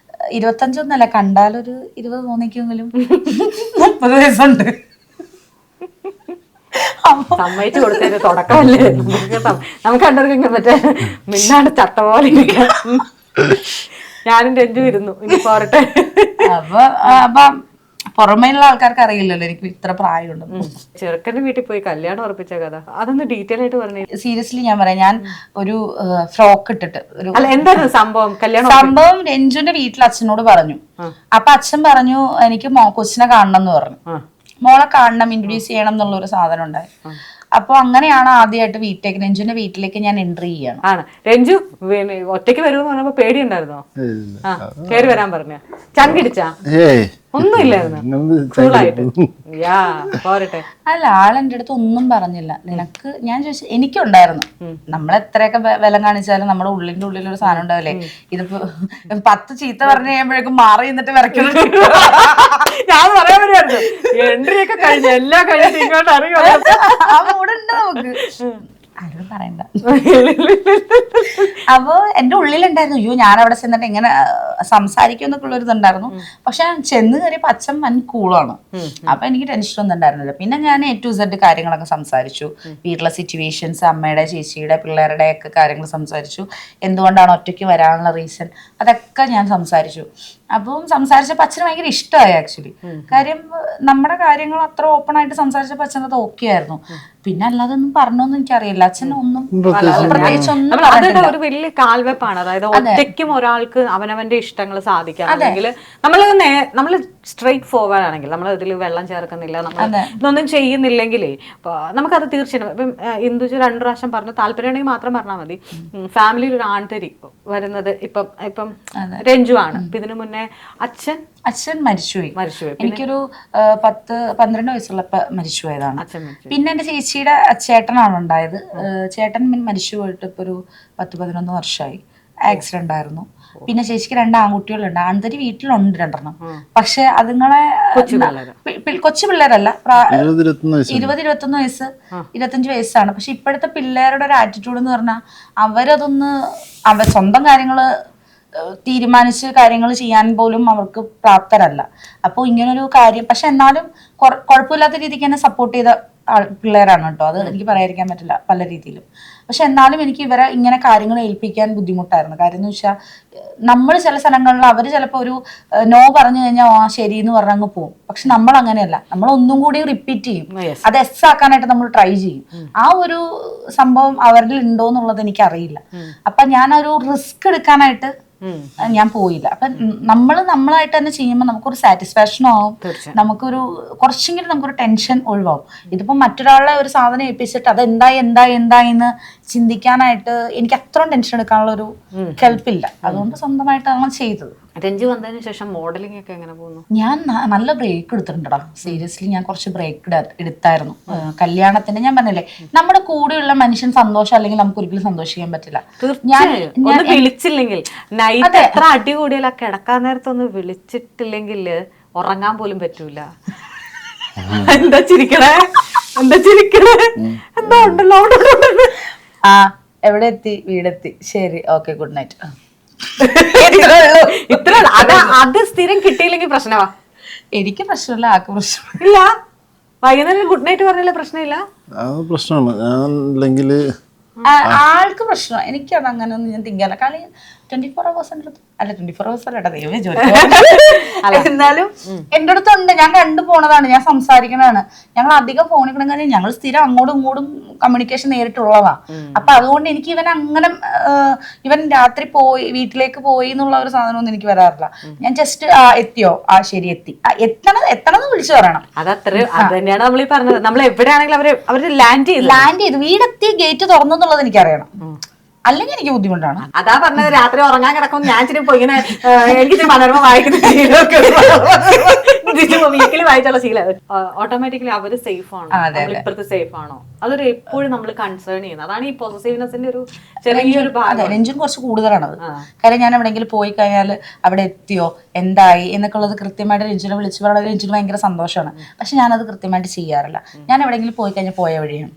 25 കണ്ടാലൊരു 20 തോന്നിക്കെങ്കിലും 30 വയസ്സുണ്ട്. സമ്മതിച്ചു കൊടുത്തതിന്റെ തുടക്കമല്ലേ നമുക്ക് കണ്ടവർക്ക് മറ്റേ മിന്നാട് ചത്ത പോലെ ഇരിക്കാം. ഞാനും രഞ്ജു ഇരുന്നു ഇനി പോരട്ടെ. അപ്പൊ പുറമേയുള്ള ആൾക്കാർക്ക് അറിയില്ലല്ലോ എനിക്ക് ഇത്ര പ്രായമുണ്ട്. ചെറുക്കന്റെ വീട്ടിൽ പോയി കല്യാണം ഉറപ്പിച്ച കഥ അതൊന്ന് ഡീറ്റെയിൽ ആയിട്ട് പറഞ്ഞു. സീരിയസ്ലി ഞാൻ പറയാം, ഞാൻ ഒരു ഫ്രോക്ക് ഇട്ടിട്ട് എന്തായിരുന്നു സംഭവം? സംഭവം രഞ്ജുവിന്റെ വീട്ടിൽ അച്ഛനോട് പറഞ്ഞു. അപ്പൊ അച്ഛൻ പറഞ്ഞു എനിക്ക് കൊച്ചിനെ കാണണം എന്ന് പറഞ്ഞു. മോളെ കാണണം, ഇൻട്രൊഡ്യൂസ് ചെയ്യണം എന്നുള്ള ഒരു സാധനം ഉണ്ടായി. അപ്പൊ അങ്ങനെയാണ് ആദ്യമായിട്ട് രഞ്ജുവിന്റെ വീട്ടിലേക്ക് ഞാൻ എൻട്രി ചെയ്യണം. ആണ് രഞ്ജു ഒറ്റയ്ക്ക് വരുമെന്ന് പറഞ്ഞപ്പോ പേടിയുണ്ടായിരുന്നോ? കേറി വരാൻ പറഞ്ഞ ചങ്കിടിച്ചാ? അല്ല, ആളെന്റെ അടുത്ത് ഒന്നും പറഞ്ഞില്ല. നിനക്ക് ഞാൻ ചോദിച്ചു, എനിക്കുണ്ടായിരുന്നു. നമ്മളെത്രയൊക്കെ ബലം കാണിച്ചാലും നമ്മുടെ ഉള്ളിന്റെ ഉള്ളിലൊരു സാധനം ഉണ്ടാവില്ലേ, ഇതിപ്പോ 10 ചീത്ത പറഞ്ഞു കഴിയുമ്പോഴേക്കും മാറി നിന്നിട്ട് വിറയ്ക്കുന്നു. ഞാൻ പറയാൻ പറ്റുമായിരുന്നു എൻട്രി ഒക്കെ കഴിഞ്ഞു, എല്ലാം കഴിഞ്ഞിട്ട് ഇങ്ങോട്ട് അറിയോ ആ മൂടുണ്ട് നമുക്ക്, ആരും പറയണ്ട. അപ്പൊ എന്റെ ഉള്ളിലുണ്ടായിരുന്നു അയ്യോ ഞാൻ അവിടെ ചെന്നിട്ട് എങ്ങനെ സംസാരിക്കും എന്നൊക്കെ ഉള്ളൊരു ഇതുണ്ടായിരുന്നു. പക്ഷെ ചെന്ന് കയറിയപ്പോ അച്ഛൻ വൻ കൂളാണ്, അപ്പൊ എനിക്ക് ടെൻഷൻ ഒന്നും ഉണ്ടായിരുന്നില്ല. പിന്നെ ഞാൻ A to Z കാര്യങ്ങളൊക്കെ സംസാരിച്ചു, വീട്ടിലെ സിറ്റുവേഷൻസ്, അമ്മയുടെ ചേച്ചിയുടെ പിള്ളേരുടെ ഒക്കെ കാര്യങ്ങൾ സംസാരിച്ചു, എന്തുകൊണ്ടാണ് ഒറ്റയ്ക്ക് വരാനുള്ള റീസൺ, അതൊക്കെ ഞാൻ സംസാരിച്ചു. അപ്പം സംസാരിച്ചപ്പോൾ അച്ഛന് ഭയങ്കര ഇഷ്ടമായി ആക്ച്വലി. കാര്യം നമ്മുടെ കാര്യങ്ങൾ അത്ര ഓപ്പൺ ആയിട്ട് സംസാരിച്ചപ്പോൾ അച്ഛനത് ഓക്കെ ആയിരുന്നു. പിന്നെ അല്ലാതെ ഒന്നും പറഞ്ഞോന്നും എനിക്കറിയില്ല. അച്ഛൻ ഒന്നും പ്രത്യേകിച്ച് ഒന്നും അതൊക്കെ ഒരു വലിയ കാൽവെപ്പാണ്. അതായത് ഒറ്റയ്ക്കും ഒരാൾക്ക് അവനവന്റെ ഇഷ്ടങ്ങൾ സാധിക്കാം. അല്ലെങ്കിൽ നമ്മൾ സ്ട്രെയിറ്റ് ഫോർവേഡ് ആണെങ്കിൽ നമ്മൾ ഇതിൽ വെള്ളം ചേർക്കുന്നില്ല, നമ്മൾ ഇതൊന്നും ചെയ്യുന്നില്ലെങ്കിലേ നമുക്കത് തീർച്ചയായിട്ടും ഇപ്പം ഇന്ദുജ 2 പ്രാവശ്യം പറഞ്ഞു, താല്പര്യമുണ്ടെങ്കിൽ മാത്രം പറഞ്ഞാൽ മതി. ഫാമിലിയിൽ ഒരു ആൺതരി വരുന്നത് ഇപ്പം രഞ്ജു ആണ്. ഇതിനു മുന്നേ അച്ഛൻ മരിച്ചുപോയി. എനിക്കൊരു 10-12 വയസ്സുള്ളപ്പോ മരിച്ചുപോയതാണ്. പിന്നെ എന്റെ ചേച്ചിയുടെ ചേട്ടനാണ് ഉണ്ടായത്. ചേട്ടൻ മരിച്ചു പോയിട്ട് ഇപ്പൊ ഒരു 10-11 വർഷമായി. ആക്സിഡന്റ് ആയിരുന്നു. പിന്നെ ചേച്ചിക്ക് 2 ആൺകുട്ടികളുണ്ട്. ആൺതരി വീട്ടിലുണ്ട് 2 പക്ഷെ അതുങ്ങളെ കൊച്ചു പിള്ളേരല്ല, 20-21 വയസ്സ് 25 വയസ്സാണ്. പക്ഷെ ഇപ്പോഴത്തെ പിള്ളേരുടെ ഒരു ആറ്റിറ്റ്യൂഡ് എന്ന് പറഞ്ഞാൽ അവരതൊന്ന് സ്വന്തം കാര്യങ്ങള് തീരുമാനിച്ച് കാര്യങ്ങൾ ചെയ്യാൻ പോലും അവർക്ക് പ്രാപ്തരല്ല. അപ്പോൾ ഇങ്ങനൊരു കാര്യം, പക്ഷെ എന്നാലും കുഴപ്പമില്ലാത്ത രീതിക്ക് തന്നെ സപ്പോർട്ട് ചെയ്ത പിള്ളേരാണ് കേട്ടോ. അത് എനിക്ക് പറയാതിരിക്കാൻ പറ്റില്ല പല രീതിയിലും. പക്ഷെ എന്നാലും എനിക്ക് ഇവരെ ഇങ്ങനെ കാര്യങ്ങൾ ഏൽപ്പിക്കാൻ ബുദ്ധിമുട്ടായിരുന്നു. കാര്യം എന്ന് വെച്ചാൽ നമ്മൾ ചില സ്ഥലങ്ങളിൽ അവർ ചിലപ്പോൾ ഒരു നോ പറഞ്ഞു കഴിഞ്ഞാൽ ശരി എന്ന് പറഞ്ഞങ്ങ് പോകും. പക്ഷെ നമ്മൾ അങ്ങനെയല്ല, നമ്മൾ ഒന്നും കൂടി റിപ്പീറ്റ് ചെയ്യും, അത് എസ് ആക്കാനായിട്ട് നമ്മൾ ട്രൈ ചെയ്യും. ആ ഒരു സംഭവം അവരിൽ ഉണ്ടോ എന്നുള്ളത് എനിക്ക് അറിയില്ല. അപ്പൊ ഞാനൊരു റിസ്ക് എടുക്കാനായിട്ട് ഞാൻ പോയില്ല. അപ്പൊ നമ്മളായിട്ട് തന്നെ ചെയ്യുമ്പോൾ നമുക്കൊരു സാറ്റിസ്ഫാക്ഷനും ആവും, നമുക്കൊരു കുറച്ചെങ്കിലും നമുക്കൊരു ടെൻഷൻ ഒഴിവാകും. ഇതിപ്പോ മറ്റൊരാളെ ഒരു സാധനം ഏൽപ്പിച്ചിട്ട് അത് എന്തായെന്ന് ചിന്തിക്കാനായിട്ട് എനിക്ക് അത്രയും ടെൻഷൻ എടുക്കാനുള്ള ഒരു കെൽപ്പില്ല. അതുകൊണ്ട് സ്വന്തമായിട്ടാണ് ചെയ്തത്. രഞ്ജു വന്നതിന് ശേഷം മോഡലിംഗ് ഒക്കെ എങ്ങനെ പോകുന്നു? ഞാൻ നല്ല ബ്രേക്ക് എടുത്തിട്ടുണ്ടടാ. സീരിയസ്ലി ഞാൻ കുറച്ച് ബ്രേക്ക് എടുത്തായിരുന്നു. കല്യാണത്തിന് ഞാൻ പറഞ്ഞില്ലേ, നമ്മുടെ കൂടെയുള്ള മനുഷ്യൻ സന്തോഷം അല്ലെങ്കിൽ നമുക്ക് ഒരിക്കലും സന്തോഷിക്കാൻ പറ്റില്ല. ഞാൻ വിളിച്ചില്ലെങ്കിൽ നൈറ്റ് എത്ര അടി കൂടിയാൽ കിടക്കാൻ നേരത്തൊന്ന് വിളിച്ചിട്ടില്ലെങ്കിൽ ഉറങ്ങാൻ പോലും പറ്റൂല. എന്താ ചിരിക്കണേ എന്താ ഉണ്ടല്ലോ. എവിടെ എത്തി? വീടെത്തി. ശരി, ഓക്കെ, ഗുഡ് നൈറ്റ്. ഇത്ര അത് സ്ഥിരം കിട്ടിയില്ലെങ്കിൽ പ്രശ്നമാ. എനിക്ക് പ്രശ്നമില്ല, ആർക്ക് പ്രശ്നം ഇല്ല. വൈകുന്നേരം ഗുഡ് നൈറ്റ് പറഞ്ഞാലേ പ്രശ്നമില്ല. പ്രശ്നമാണ് ആൾക്ക് പ്രശ്നം. എനിക്കത് അങ്ങനെ ഒന്നും ഞാൻ തിങ്കല്ല. കാരണം 24 hours അല്ല 24 hours അല്ല ദൈവമേ ജോലി. എന്നാലും എൻ്റെ അടുത്തുണ്ട്, ഞാൻ കണ്ടു പോണതാണ്, ഞാൻ സംസാരിക്കണതാണ്. ഞങ്ങൾ അധികം ഫോണിൽ കൂടെ കാര്യം ഞങ്ങൾ സ്ഥിരം അങ്ങോട്ടും ഇങ്ങോട്ടും കമ്മ്യൂണിക്കേഷൻ നേരിട്ടുള്ളതാ. അപ്പൊ അതുകൊണ്ട് എനിക്ക് ഇവൻ രാത്രി വീട്ടിലേക്ക് പോയി എന്നുള്ള ഒരു സാധനമൊന്നും എനിക്ക് വരാറില്ല. ഞാൻ ജസ്റ്റ് എത്തിയോ, ശരി എത്തി, എത്തണമെന്ന് വിളിച്ചു പറയണം. അത് തന്നെയാണ് നമ്മൾ ഈ പറഞ്ഞത്. നമ്മൾ എവിടെയാണെങ്കിലും അവര് ലാൻഡ് ചെയ്തു വീടെത്തി ഗേറ്റ് തുറന്നെന്നുള്ളത് എനിക്കറിയണം, അല്ലെങ്കിൽ എനിക്ക് ബുദ്ധിമുട്ടാണ്. അതാ പറഞ്ഞത്, രാത്രി ഉറങ്ങാൻ കിടക്കും ഞാൻ ഇച്ചിരി ഇങ്ങനെ എനിക്ക് മനോരമ വായിക്കുന്ന വീക്കിലി വായിച്ചുള്ള ശീലം. ഓട്ടോമാറ്റിക്കലി അവര് സേഫ് ആണോ, ഇപ്പുറത്ത് സേഫ് ആണോ, അതൊരു എപ്പോഴും നമ്മൾ കൺസേൺ ചെയ്യുന്നത്. അതാണ് ഈ പോസസീവ്നെസിന്റെ ഒരു ചെറിയൊരു ഭാഗം. രഞ്ജുൻ കുറച്ച് കൂടുതലാണത്. കാര്യം ഞാൻ എവിടെയെങ്കിലും പോയി കഴിഞ്ഞാൽ അവിടെ എത്തിയോ എന്തായി എന്നൊക്കെ ഉള്ളത് കൃത്യമായിട്ട് രഞ്ജുനെ വിളിച്ചു പറയുന്നത് രഞ്ജുന് ഭയങ്കര സന്തോഷമാണ്. പക്ഷെ ഞാനത് കൃത്യമായിട്ട് ചെയ്യാറില്ല. ഞാൻ എവിടെയെങ്കിലും പോയി കഴിഞ്ഞാൽ പോയ വഴിയാണ്.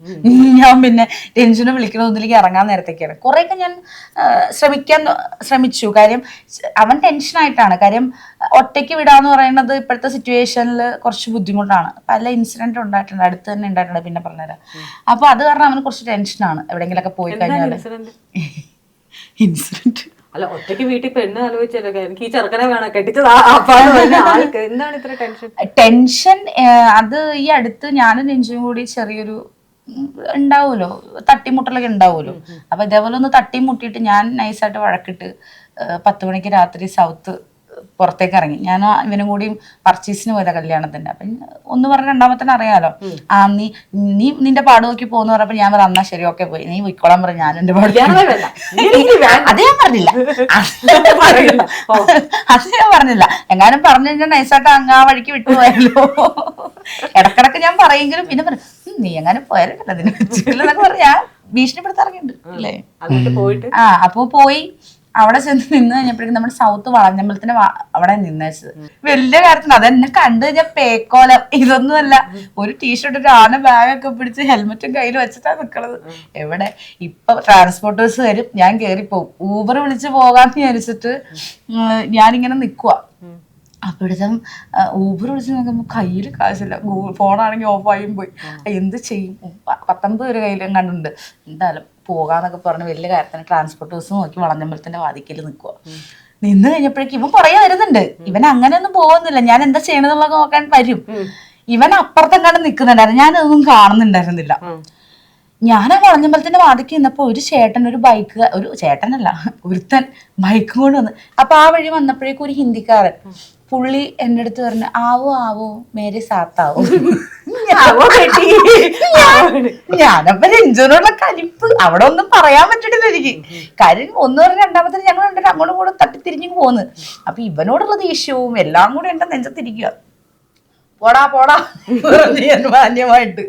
ഞാൻ പിന്നെ രഞ്ജുനെ വിളിക്കണമെന്നിലേക്ക് ഇറങ്ങാൻ നേരത്തേക്കാണ്. കുറേയൊക്കെ ഞാൻ ശ്രമിച്ചു. കാര്യം അവൻ ടെൻഷനായിട്ടാണ്. കാര്യം ഒറ്റയ്ക്ക് വിടാന്ന് പറയുന്നത് ഇപ്പോഴത്തെ സിറ്റുവേഷനിൽ കുറച്ച് ബുദ്ധിമുട്ടാണ്. പല ഇൻസിഡന്റ് ഉണ്ടായിട്ടുണ്ട്, അടുത്ത് തന്നെ ഉണ്ടായിട്ടുണ്ട്, പിന്നെ പറഞ്ഞുതരാം. അപ്പൊ അത് കാരണം അവന് കുറച്ച് ടെൻഷനാണ്. എവിടെയെങ്കിലൊക്കെ പോയി കഴിഞ്ഞാൽ ഇൻസിഡന്റ് അല്ല, ഒറ്റയ്ക്ക് വീട്ടിൽ പെണ്ണ് ആലോചിച്ചല്ലോ, എനിക്ക് ഈ ചെറുക്കനെ വേണം കെട്ടിച്ചത്. എന്താണ് ഇത്ര ടെൻഷൻ? അത് ഈ അടുത്ത് ഞാനും രഞ്ജുവും കൂടി ചെറിയൊരു ഉണ്ടാവുമല്ലോ, തട്ടിമുട്ടലൊക്കെ ഉണ്ടാവുമല്ലോ. അപ്പൊ ഇതേപോലെ ഒന്ന് തട്ടിമുട്ടിയിട്ട് ഞാൻ നൈസായിട്ട് വഴക്കിട്ട് 10 മണിക്ക് രാത്രി സൗത്ത് പുറത്തേക്ക് ഇറങ്ങി. ഞാൻ ഇവനും കൂടി പർച്ചേസിന് പോയതാ കല്യാണത്തിന്റെ. അപ്പൊ ഒന്ന് പറഞ്ഞ രണ്ടാമത്തെ അറിയാലോ, നീ നിന്റെ പാട് നോക്കി പോന്ന് പറഞ്ഞപ്പോ ഞാൻ പറഞ്ഞു എന്നാ ശരി ഓക്കെ പോയി, നീ പോയിക്കോളാൻ പറഞ്ഞു. ഞാൻ എന്റെ പാട് അത് ഞാൻ പറഞ്ഞില്ല. എങ്ങാനും പറഞ്ഞു കഴിഞ്ഞാൽ നൈസായിട്ട് അങ്ങ് ആ വഴിക്ക് വിട്ടുപോയല്ലോ. ഇടക്കിടക്ക് ഞാൻ പറയെങ്കിലും പിന്നെ പറയും നീ എങ്ങാനും പോയാലോ അതിനെ വെച്ചില്ലെന്നൊക്കെ പറഞ്ഞാ ഭീഷണിപ്പെടുത്താൻ ഇറങ്ങിയിട്ടുണ്ട് അല്ലേ. അപ്പൊ പോയി അവിടെ ചെന്ന് നിന്ന് കഴിഞ്ഞപ്പോഴേക്കും നമ്മുടെ സൗത്ത് വളഞ്ഞമ്പലത്തിന് അവിടെ നിന്നേച്ചത്. വലിയ കാര്യത്തിന് അതെന്നെ കണ്ടു കഴിഞ്ഞാൽ പേക്കോലം. ഇതൊന്നുമല്ല, ഒരു ടീഷർട്ട് ഒരു ആന ബാഗൊക്കെ പിടിച്ച് ഹെൽമെറ്റും കയ്യിൽ വെച്ചിട്ടാണ് നിൽക്കണത്. എവിടെ ഇപ്പൊ ട്രാൻസ്പോർട്ടേഴ്സ് വരും, ഞാൻ കയറിപ്പോവും. ഊബർ വിളിച്ച് പോകാന്ന് വിചാരിച്ചിട്ട് ഞാനിങ്ങനെ നിൽക്കുക. അപ്പോഴത്തെ ഊബർ വിളിച്ച് നോക്കുമ്പോൾ കയ്യിൽ കാശില്ല, ഫോണാണെങ്കിൽ ഓഫായും പോയി. എന്ത് ചെയ്യും? 19 പേര് കയ്യിലും കണ്ടുണ്ട്. എന്തായാലും പോകാന്നൊക്കെ പറഞ്ഞ് വലിയ കാര്യത്തിന് ട്രാൻസ്പോർട്ടേഴ്സ് നോക്കി വളഞ്ഞമ്പലത്തിന്റെ വാതിക്കൽ നിൽക്കുക. നിന്ന് കഴിഞ്ഞപ്പോഴേക്കും ഇവൻ പുറകെ വരുന്നുണ്ട്. ഇവൻ അങ്ങനെയൊന്നും പോകുന്നില്ല, ഞാൻ എന്താ ചെയ്യണമെന്നുള്ളത് നോക്കാൻ വരും. ഇവൻ അപ്പുറത്തെങ്ങാണ്ട് നിൽക്കുന്നുണ്ടായിരുന്നു, ഞാനതൊന്നും കാണുന്നുണ്ടായിരുന്നില്ല. ഞാൻ ആ വളഞ്ഞമ്പലത്തിന്റെ വാതിക്ക് നിന്നപ്പോ ഒരു ചേട്ടൻ, ഒരു ബൈക്ക്, ഒരു ചേട്ടനല്ല ഒരുത്തൻ ബൈക്ക് കൊണ്ട് വന്ന്. അപ്പൊ ആ വഴി വന്നപ്പോഴേക്കും ഒരു ഹിന്ദിക്കാരൻ, പുള്ളി എൻ്റെ അടുത്ത് പറഞ്ഞു, ആവോ ആവോ മേരെ സാത്താവോ. ഞാനപ്പൊ രഞ്ജുവിനോടുള്ള കലിപ്പ് അവിടെ ഒന്നും പറയാൻ പറ്റിട്ടില്ല എനിക്ക്. കാര്യം ഒന്ന് പറഞ്ഞ രണ്ടാമത്തെ ഞങ്ങൾ രണ്ടും അങ്ങോട്ടും കൂടെ തട്ടിത്തിരിഞ്ഞു പോന്ന്. അപ്പൊ ഇവനോടുള്ള ദേഷ്യവും എല്ലാം കൂടെ എന്റെ നെഞ്ചത്തിരിക്കുക. പോടാ പോടാ ഞാൻ മാന്യമായിട്ട്.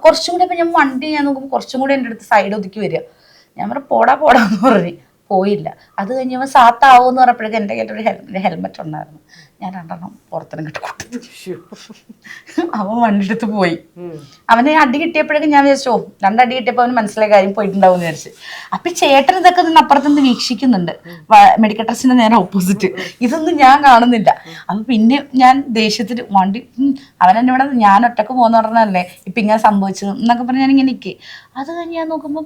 കുറച്ചും കൂടെ ഇപ്പൊ ഞാൻ വണ്ടി ഞാൻ നോക്കുമ്പോൾ കുറച്ചും കൂടെ എൻ്റെ അടുത്ത് സൈഡ് ഒതുക്കി വരിക. ഞാൻ പറഞ്ഞു പോടാ പോടാന്ന് പറഞ്ഞു. പോയില്ല. അത് കഴിഞ്ഞപ്പോൾ സാത്താവോന്ന് പറഞ്ഞപ്പോഴേക്കും എൻ്റെ കയ്യിൽ ഒരു ഹെൽമെറ്റ് ഉണ്ടായിരുന്നു. ഞാൻ 2 പുറത്തിനും കിട്ടുകൊടുത്തു. അവൻ വണ്ടി എടുത്ത് പോയി. അവന് അടി കിട്ടിയപ്പോഴേക്കും ഞാൻ വിചാരിച്ചു 2 അടി കിട്ടിയപ്പോൾ അവന് മനസ്സിലായ കാര്യം പോയിട്ടുണ്ടാവും എന്ന് വിചാരിച്ചു. അപ്പൊ ചേട്ടൻ ഇതൊക്കെ നിന്ന് അപ്പുറത്തുനിന്ന് വീക്ഷിക്കുന്നുണ്ട്, മെഡിക്കൽ ട്രസ്റ്റിന്റെ നേരെ ഓപ്പോസിറ്റ്. ഇതൊന്നും ഞാൻ കാണുന്നില്ല. അപ്പൊ പിന്നെ ഞാൻ ദേഷ്യത്തിൽ വണ്ടി അവനെന്നെ ഇവിടെ ഞാൻ ഒറ്റക്ക് പോകുന്ന പറഞ്ഞല്ലേ ഇപ്പൊ ഇങ്ങനെ സംഭവിച്ചത് എന്നൊക്കെ പറഞ്ഞ് ഞാൻ ഇങ്ങനെ നിൽക്കേ. അത് കഴിഞ്ഞ് ഞാൻ നോക്കുമ്പോൾ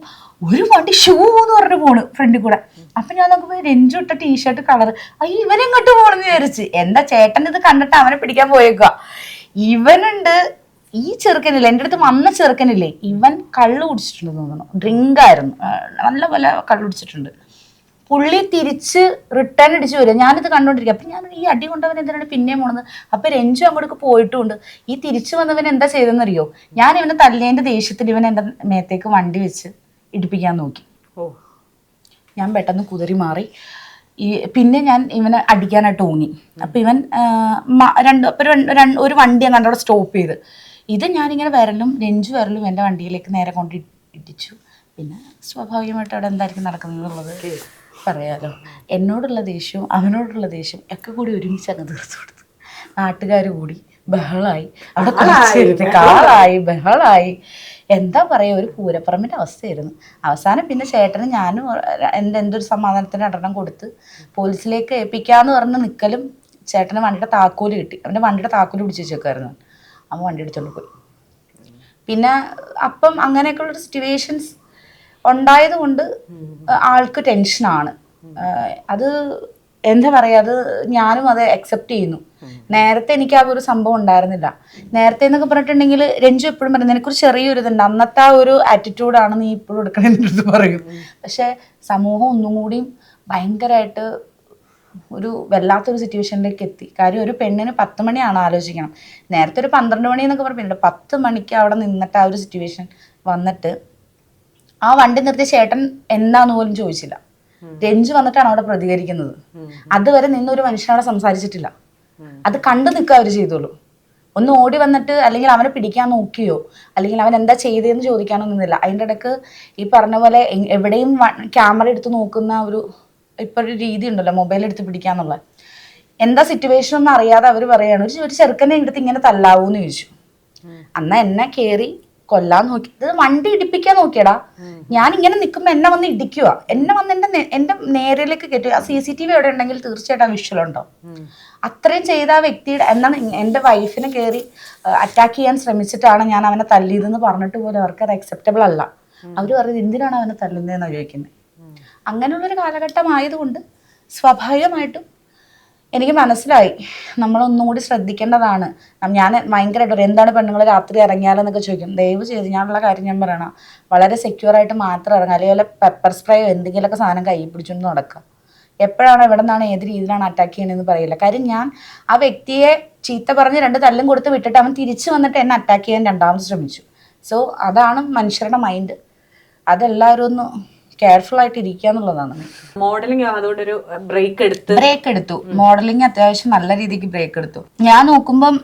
ഒരു വണ്ടി ഷൂ എന്ന് പറഞ്ഞിട്ട് പോണ് ഫ്രണ്ടിൽ കൂടെ. അപ്പൊ ഞാൻ നോക്കുമ്പോ രഞ്ജു ഇട്ട ടീഷർട്ട് കളർ. അയ്യോ ഇവനെങ്ങോട്ട് പോണെന്ന് വിചാരിച്ച്. എന്താ ചേട്ടൻ ഇത് കണ്ടിട്ട് അവനെ പിടിക്കാൻ പോയേക്കുക. ഇവനുണ്ട് ഈ ചെറുക്കനില്ലേ, എൻ്റെ അടുത്ത് വന്ന ചെറുക്കനില്ലേ, ഇവൻ കള്ളു കുടിച്ചിട്ടുണ്ടെന്ന് തോന്നുന്നു, ഡ്രിങ്ക് ആയിരുന്നു, നല്ല പോലെ കള്ളു കുടിച്ചിട്ടുണ്ട്. പുള്ളി തിരിച്ച് റിട്ടേൺ അടിച്ച് വരിക. ഞാനിത് കണ്ടോണ്ടിരിക്കുക. അപ്പൊ ഞാൻ ഈ അടി കൊണ്ടവൻ എന്തിനാണ് പിന്നെയും പോണത്. അപ്പൊ രഞ്ജു അങ്ങോട്ട് പോയിട്ടുമുണ്ട്. ഈ തിരിച്ചു വന്നവൻ എന്താ ചെയ്തെന്നറിയോ, ഞാൻ ഇവനെ തല്ലേന്റെ ദേഷ്യത്തിൽ ഇവൻ എൻ്റെ മേത്തേക്ക് വണ്ടി വെച്ച് ഇടിപ്പിക്കാൻ നോക്കി. ഞാൻ പെട്ടെന്ന് കുതിരി മാറി. പിന്നെ ഞാൻ ഇവനെ അടിക്കാനായിട്ട് ഊന്നി. അപ്പൊ ഇവൻ ഒരു വണ്ടി ഞാൻ അവിടെ സ്റ്റോപ്പ് ചെയ്ത്. ഇത് ഞാനിങ്ങനെ രഞ്ജു വരലും എൻ്റെ വണ്ടിയിലേക്ക് നേരെ കൊണ്ട് ഇടിച്ചു. പിന്നെ സ്വാഭാവികമായിട്ട് അവിടെ എന്തായിരിക്കും നടക്കുന്നത് എന്നുള്ളത് പറയാലോ. എന്നോടുള്ള ദേഷ്യവും അവനോടുള്ള ദേഷ്യം ഒക്കെ കൂടി ഒരുമിച്ച് അങ്ങ് തീർത്തു കൊടുത്തു. നാട്ടുകാർ കൂടി ബഹളായി, അവിടെ കാളായി ബഹളായി. എന്താ പറയുക, ഒരു പൂരപ്പറമ്പിൻ്റെ അവസ്ഥയായിരുന്നു. അവസാനം പിന്നെ ചേട്ടന് ഞാനും എന്തൊരു സമാധാനത്തിന് 2 കൊടുത്ത് പോലീസിലേക്ക് ഏൽപ്പിക്കാന്ന് പറഞ്ഞ് നിൽക്കലും ചേട്ടന് വണ്ടിയുടെ താക്കോല് കിട്ടി. അവൻ്റെ വണ്ടിയുടെ താക്കോല് പിടിച്ച് വെച്ചേക്കായിരുന്നു. അവൻ വണ്ടി എടുത്തോണ്ട് പോയി. പിന്നെ അപ്പം അങ്ങനെയൊക്കെയുള്ളൊരു സിറ്റുവേഷൻസ് ഉണ്ടായത് കൊണ്ട് ആൾക്ക് ടെൻഷനാണ്. അത് എന്താ പറയുക, അത് ഞാനും അത് അക്സെപ്റ്റ് ചെയ്യുന്നു. നേരത്തെ എനിക്ക് ആ ഒരു സംഭവം ഉണ്ടായിരുന്നില്ല. നേരത്തെ എന്നൊക്കെ പറഞ്ഞിട്ടുണ്ടെങ്കിൽ രഞ്ജു എപ്പോഴും പറയുന്നത് എനിക്കൊരു ചെറിയൊരു ഇതുണ്ട്, അന്നത്തെ ആ ഒരു ആറ്റിറ്റ്യൂഡാണ് നീ ഇപ്പോഴും എടുക്കണമെന്ന് അടുത്ത് പറയും. പക്ഷെ സമൂഹം ഒന്നും കൂടിയും ഭയങ്കരമായിട്ട് ഒരു വല്ലാത്തൊരു സിറ്റുവേഷനിലേക്ക് എത്തി. കാര്യം ഒരു പെണ്ണിന് 10 മണിയാണ് ആലോചിക്കണം. നേരത്തെ ഒരു 12 മണി എന്നൊക്കെ പറഞ്ഞിട്ടുണ്ട്. 10 മണിക്ക് അവിടെ നിന്നിട്ട് ആ ഒരു സിറ്റുവേഷൻ വന്നിട്ട് ആ വണ്ടി നിർത്തിയ ചേട്ടൻ എന്താന്ന് പോലും ചോദിച്ചില്ല. രഞ്ജു വന്നിട്ടാണ് അവിടെ പ്രതികരിക്കുന്നത്. അതുവരെ നിന്നൊരു മനുഷ്യനോട് സംസാരിച്ചിട്ടില്ല. അത് കണ്ടു നിൽക്കുക അവർ ചെയ്തോളൂ. ഒന്ന് ഓടി വന്നിട്ട് അല്ലെങ്കിൽ അവനെ പിടിക്കാൻ നോക്കിയോ അല്ലെങ്കിൽ അവൻ എന്താ ചെയ്തതെന്ന് ചോദിക്കാനോ നിന്നില്ല. അതിൻ്റെ ഇടയ്ക്ക് ഈ പറഞ്ഞ പോലെ എവിടെയും ക്യാമറ എടുത്ത് നോക്കുന്ന ഇപ്പൊ ഒരു രീതി ഉണ്ടല്ലോ, മൊബൈൽ എടുത്ത് പിടിക്കാന്നുള്ള. എന്താ സിറ്റുവേഷൻ ഒന്നും അറിയാതെ അവർ പറയാണ് ഒരു ചെറുക്കനെ എടുത്ത് ഇങ്ങനെ തല്ലാവൂന്ന് ചോദിച്ചു. അന്ന് എന്നെ കയറി കൊല്ലാൻ നോക്കി. ഇത് വണ്ടി ഇടിപ്പിക്കാൻ നോക്കിയടാ. ഞാൻ ഇങ്ങനെ നിൽക്കുമ്പോ എന്നെ വന്ന് ഇടിക്കുക. എന്നെ വന്ന് എന്റെ നേരിലേക്ക് കയറ്റുക. ആ CCTV എവിടെ ഉണ്ടെങ്കിൽ തീർച്ചയായിട്ടും ആ വിഷ്വൽ ഉണ്ടാവും. അത്രയും ചെയ്ത ആ വ്യക്തിയുടെ എന്താണ് എൻ്റെ വൈഫിനെ കയറി അറ്റാക്ക് ചെയ്യാൻ ശ്രമിച്ചിട്ടാണ് ഞാൻ അവനെ തല്ലിയതെന്ന് പറഞ്ഞിട്ട് പോലും അവർക്ക് അത് അക്സെപ്റ്റബിൾ അല്ല. അവർ പറയുന്നത് എന്തിനാണ് അവനെ തല്ലുന്നതെന്ന് ചോദിക്കുന്നത്. അങ്ങനെയുള്ളൊരു കാലഘട്ടം ആയതുകൊണ്ട് സ്വാഭാവികമായിട്ടും എനിക്ക് മനസ്സിലായി നമ്മളൊന്നും കൂടി ശ്രദ്ധിക്കേണ്ടതാണ്. ഞാൻ ഭയങ്കരമായിട്ട് എന്താണ് പെണ്ണുങ്ങൾ രാത്രി ഇറങ്ങിയാലെന്നൊക്കെ ചോദിക്കും. ദയവ് ചെയ്ത് ഞാനുള്ള കാര്യം ഞാൻ പറയണം, വളരെ സെക്യൂറായിട്ട് മാത്രം ഇറങ്ങുക. അല്ലെങ്കിൽ പെപ്പർ സ്പ്രേയോ എന്തെങ്കിലുമൊക്കെ സാധനം കൈ പിടിച്ചുകൊണ്ട് നടക്കുക. എപ്പോഴാണ് എവിടെ നിന്നാണ് ഏത് രീതിയിലാണ് അറ്റാക്ക് ചെയ്യണമെന്ന് പറയില്ല. കാര്യം ഞാൻ ആ വ്യക്തിയെ ചീത്ത പറഞ്ഞ് 2 തല്ലും കൊടുത്ത് വിട്ടിട്ട് അവൻ തിരിച്ചു വന്നിട്ട് എന്നെ അറ്റാക്ക് ചെയ്യാൻ 2ാമത് ശ്രമിച്ചു. സോ അതാണ് മനുഷ്യരുടെ മൈൻഡ്. അതെല്ലാവരും ഒന്ന് കെയർഫുൾ ആയിട്ട് ഇരിക്കുക എന്നുള്ളതാണ്. മോഡലിംഗ് അതുകൊണ്ട് ഒരു ബ്രേക്ക് എടുത്തു. മോഡലിംഗ് അത്യാവശ്യം നല്ല രീതിക്ക് ബ്രേക്ക് എടുത്തു. ഞാൻ നോക്കുമ്പം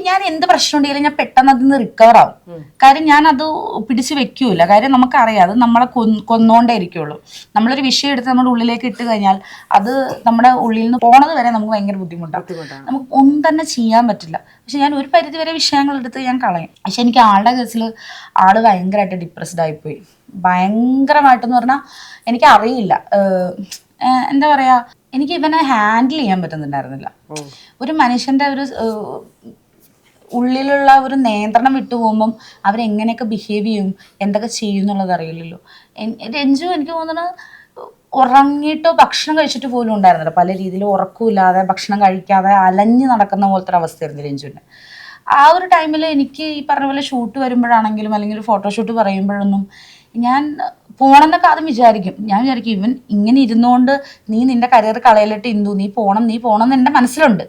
ഞാൻ എന്ത് പ്രശ്നം ഉണ്ടെങ്കിലും ഞാൻ പെട്ടെന്ന് അതിൽ നിന്ന് റിക്കവർ ആവും. കാര്യം ഞാൻ അത് പിടിച്ചു വെക്കൂല. കാര്യം നമുക്കറിയാം അത് നമ്മളെ കൊന്നോണ്ടേ ഇരിക്കുള്ളൂ. നമ്മളൊരു വിഷയം എടുത്ത് നമ്മുടെ ഉള്ളിലേക്ക് ഇട്ട് കഴിഞ്ഞാൽ അത് നമ്മുടെ ഉള്ളിൽ നിന്ന് പോണത് വരെ നമുക്ക് ഭയങ്കര ബുദ്ധിമുട്ടാണ്. നമുക്ക് ഒന്നും തന്നെ ചെയ്യാൻ പറ്റില്ല. പക്ഷെ ഞാൻ ഒരു പരിധി വരെ വിഷയങ്ങൾ എടുത്ത് ഞാൻ കളയും. പക്ഷെ എനിക്ക് ആളുടെ കേസിൽ ആള് ഭയങ്കരമായിട്ട് ഡിപ്രസ്ഡ് ആയിപ്പോയി. ഭയങ്കരമായിട്ടെന്ന് പറഞ്ഞാൽ എനിക്ക് അറിയില്ല, എന്താ പറയാ, എനിക്ക് ഇവനെ ഹാൻഡിൽ ചെയ്യാൻ പറ്റുന്നുണ്ടായിരുന്നില്ല. ഒരു മനുഷ്യന്റെ ഒരു ഉള്ളിലുള്ള ഒരു നിയന്ത്രണം വിട്ടുപോകുമ്പം അവരെങ്ങനെയൊക്കെ ബിഹേവ് ചെയ്യും, എന്തൊക്കെ ചെയ്യും എന്നുള്ളത് അറിയില്ലല്ലോ. രഞ്ജു എനിക്ക് തോന്നുന്നത് ഉറങ്ങിയിട്ടോ ഭക്ഷണം കഴിച്ചിട്ട് പോലും ഉണ്ടായിരുന്നില്ല. പല രീതിയിൽ ഉറക്കമില്ലാതെ ഭക്ഷണം കഴിക്കാതെ അലഞ്ഞു നടക്കുന്ന പോലത്തെ ഒരു അവസ്ഥയായിരുന്നു രഞ്ജുവിന്. ആ ഒരു ടൈമിൽ എനിക്ക് ഈ പറഞ്ഞ പോലെ ഷൂട്ട് വരുമ്പോഴാണെങ്കിലും അല്ലെങ്കിൽ ഒരു ഫോട്ടോഷൂട്ട് പറയുമ്പോഴൊന്നും ഞാൻ പോണമെന്നൊക്കെ ആദ്യം വിചാരിക്കും. ഞാൻ വിചാരിക്കും ഇവൻ ഇങ്ങനെ ഇരുന്നുകൊണ്ട് നീ നിന്റെ കരിയർ കളയിലിട്ട് ഇന്ദു നീ പോണം എന്ന് എൻ്റെ മനസ്സിലുണ്ട്.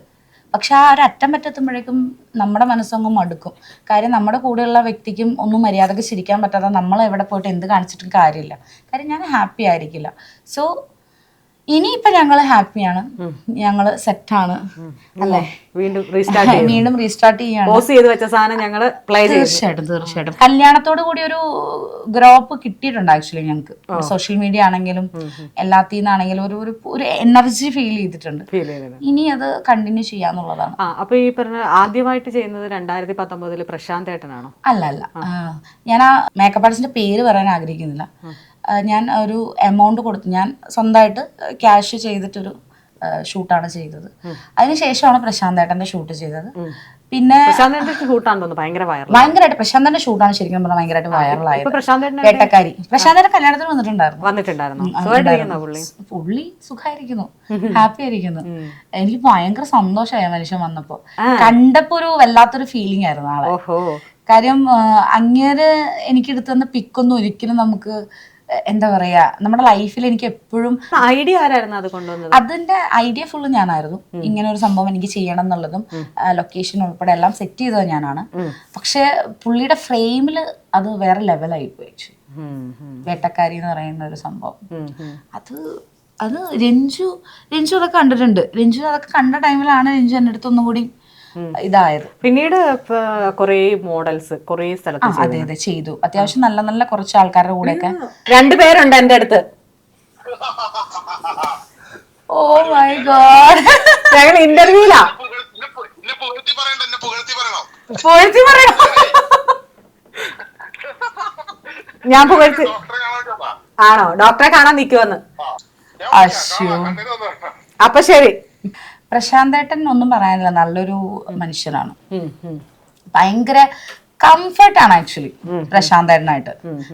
പക്ഷെ ആ ഒരു അറ്റം പറ്റെത്തുമ്പോഴേക്കും നമ്മുടെ മനസ്സൊന്നും മടുക്കും. കാര്യം നമ്മുടെ കൂടെയുള്ള വ്യക്തിക്കും ഒന്നും മര്യാദക്ക് ചിരിക്കാൻ പറ്റാതെ നമ്മൾ എവിടെ പോയിട്ട് എന്ത് കാണിച്ചിട്ടും കാര്യമില്ല. കാര്യം ഞാൻ ഹാപ്പി ആയിരിക്കില്ല. സോ ഇനിയിപ്പോൾ ഞങ്ങൾ ഹാപ്പിയാണ്, ഞങ്ങൾ സെറ്റാണ് അല്ലേ, വീണ്ടും റീസ്റ്റാർട്ട് ചെയ്യാണ്. പോസ് ചെയ്ത് വെച്ച സാധനം ഞങ്ങള് പ്ലേ തീർച്ചയായിട്ടും കല്യാണത്തോട് കൂടി ഒരു ഗ്രോ അപ്പ് കിട്ടിയിട്ടുണ്ട് ആക്ച്വലി ഞങ്ങൾക്ക്. സോഷ്യൽ മീഡിയ ആണെങ്കിലും എല്ലാത്തിൽ നിന്നാണെങ്കിലും ഒരു എനർജി ഫീൽ ചെയ്തിട്ടുണ്ട്. ഇനി അത് കണ്ടിന്യൂ ചെയ്യാന്നുള്ളതാണ്. അപ്പൊ ഈ പറഞ്ഞ ആദ്യമായിട്ട് ചെയ്യുന്നത് 2019 പ്രശാന്ത് ഏട്ടനാണോ? അല്ല ഞാൻ ആ മേക്കപ്പ് ആർട്ടിസ്റ്റിന്റെ പേര് പറയാൻ ആഗ്രഹിക്കുന്നില്ല. ഞാൻ ഒരു എമൗണ്ട് കൊടുത്തു, ഞാൻ സ്വന്തമായിട്ട് ക്യാഷ് ചെയ്തിട്ടൊരു ഷൂട്ടാണ് ചെയ്തത്. അതിനുശേഷമാണ് പ്രശാന്ത് ഏട്ടന്റെ ഷൂട്ട് ചെയ്തത്. പിന്നെ ഭയങ്കരമായിട്ട് പ്രശാന്തന്റെ ഷൂട്ടാണ് ശരിക്കും പറഞ്ഞാൽ ഭയങ്കരമായിട്ട് വൈറലായത്. വേട്ടക്കാരി പ്രശാന്തന്റെ കല്യാണത്തിന് വന്നിട്ടുണ്ടായിരുന്നു. പുള്ളി സുഖമായിരിക്കുന്നു, ഹാപ്പി ആയിരിക്കുന്നു. എനിക്ക് ഭയങ്കര സന്തോഷമായി മനുഷ്യൻ വന്നപ്പോ. കണ്ടപ്പോ ഒരു വല്ലാത്തൊരു ഫീലിംഗ് ആയിരുന്നു ആളെ. കാര്യം അങ്ങേര് എനിക്ക് എടുത്തുന്ന പിക്കൊന്നും ഒരിക്കലും നമുക്ക് എന്താ പറയാ നമ്മുടെ ലൈഫിൽ എനിക്ക് എപ്പോഴും ഐഡിയ ആരായിരുന്നു അത് കൊണ്ടുവന്നത്? അതിന്റെ ഐഡിയ ഫുള്ള് ഞാനായിരുന്നു. ഇങ്ങനെ ഒരു സംഭവം എനിക്ക് ചെയ്യണം എന്നുള്ളതും ലൊക്കേഷൻ ഉൾപ്പെടെ എല്ലാം സെറ്റ് ചെയ്തത് ഞാനാണ്. പക്ഷെ പുള്ളിയുടെ ഫ്രെയിമിൽ അത് വേറെ ലെവലായി പോയി. വേട്ടക്കാരി എന്ന് പറയുന്ന ഒരു സംഭവം അത് രഞ്ജു അതൊക്കെ കണ്ടിട്ടുണ്ട്. രഞ്ജു അതൊക്കെ കണ്ട ടൈമിലാണ് രഞ്ജു എൻ്റെ അടുത്ത് ഒന്നും കൂടി ഇതായത്. പിന്നീട് കൊറേ മോഡൽസ് കൊറേ സ്ഥലത്ത് അതെ ചെയ്തു. അത്യാവശ്യം നല്ല നല്ല കുറച്ച് ആൾക്കാരുടെ കൂടെയൊക്കെ 2 പേരുണ്ട് എന്റെ അടുത്ത്. ഓ മൈ ഗോഡ്, ഞങ്ങൾ ഇന്റർവ്യൂലാ. ഞാൻ പുകഴ്ത്തി ആണോ? ഡോക്ടറെ കാണാൻ നിക്കുവന്ന്. അപ്പൊ ശരി. പ്രശാന്തേട്ടൻ ഒന്നും പറയാനില്ല, നല്ലൊരു മനുഷ്യനാണ്. ഭയങ്കര കംഫർട്ടാണ് ആക്ച്വലി പ്രശാന്തേട്ടനായിട്ട്.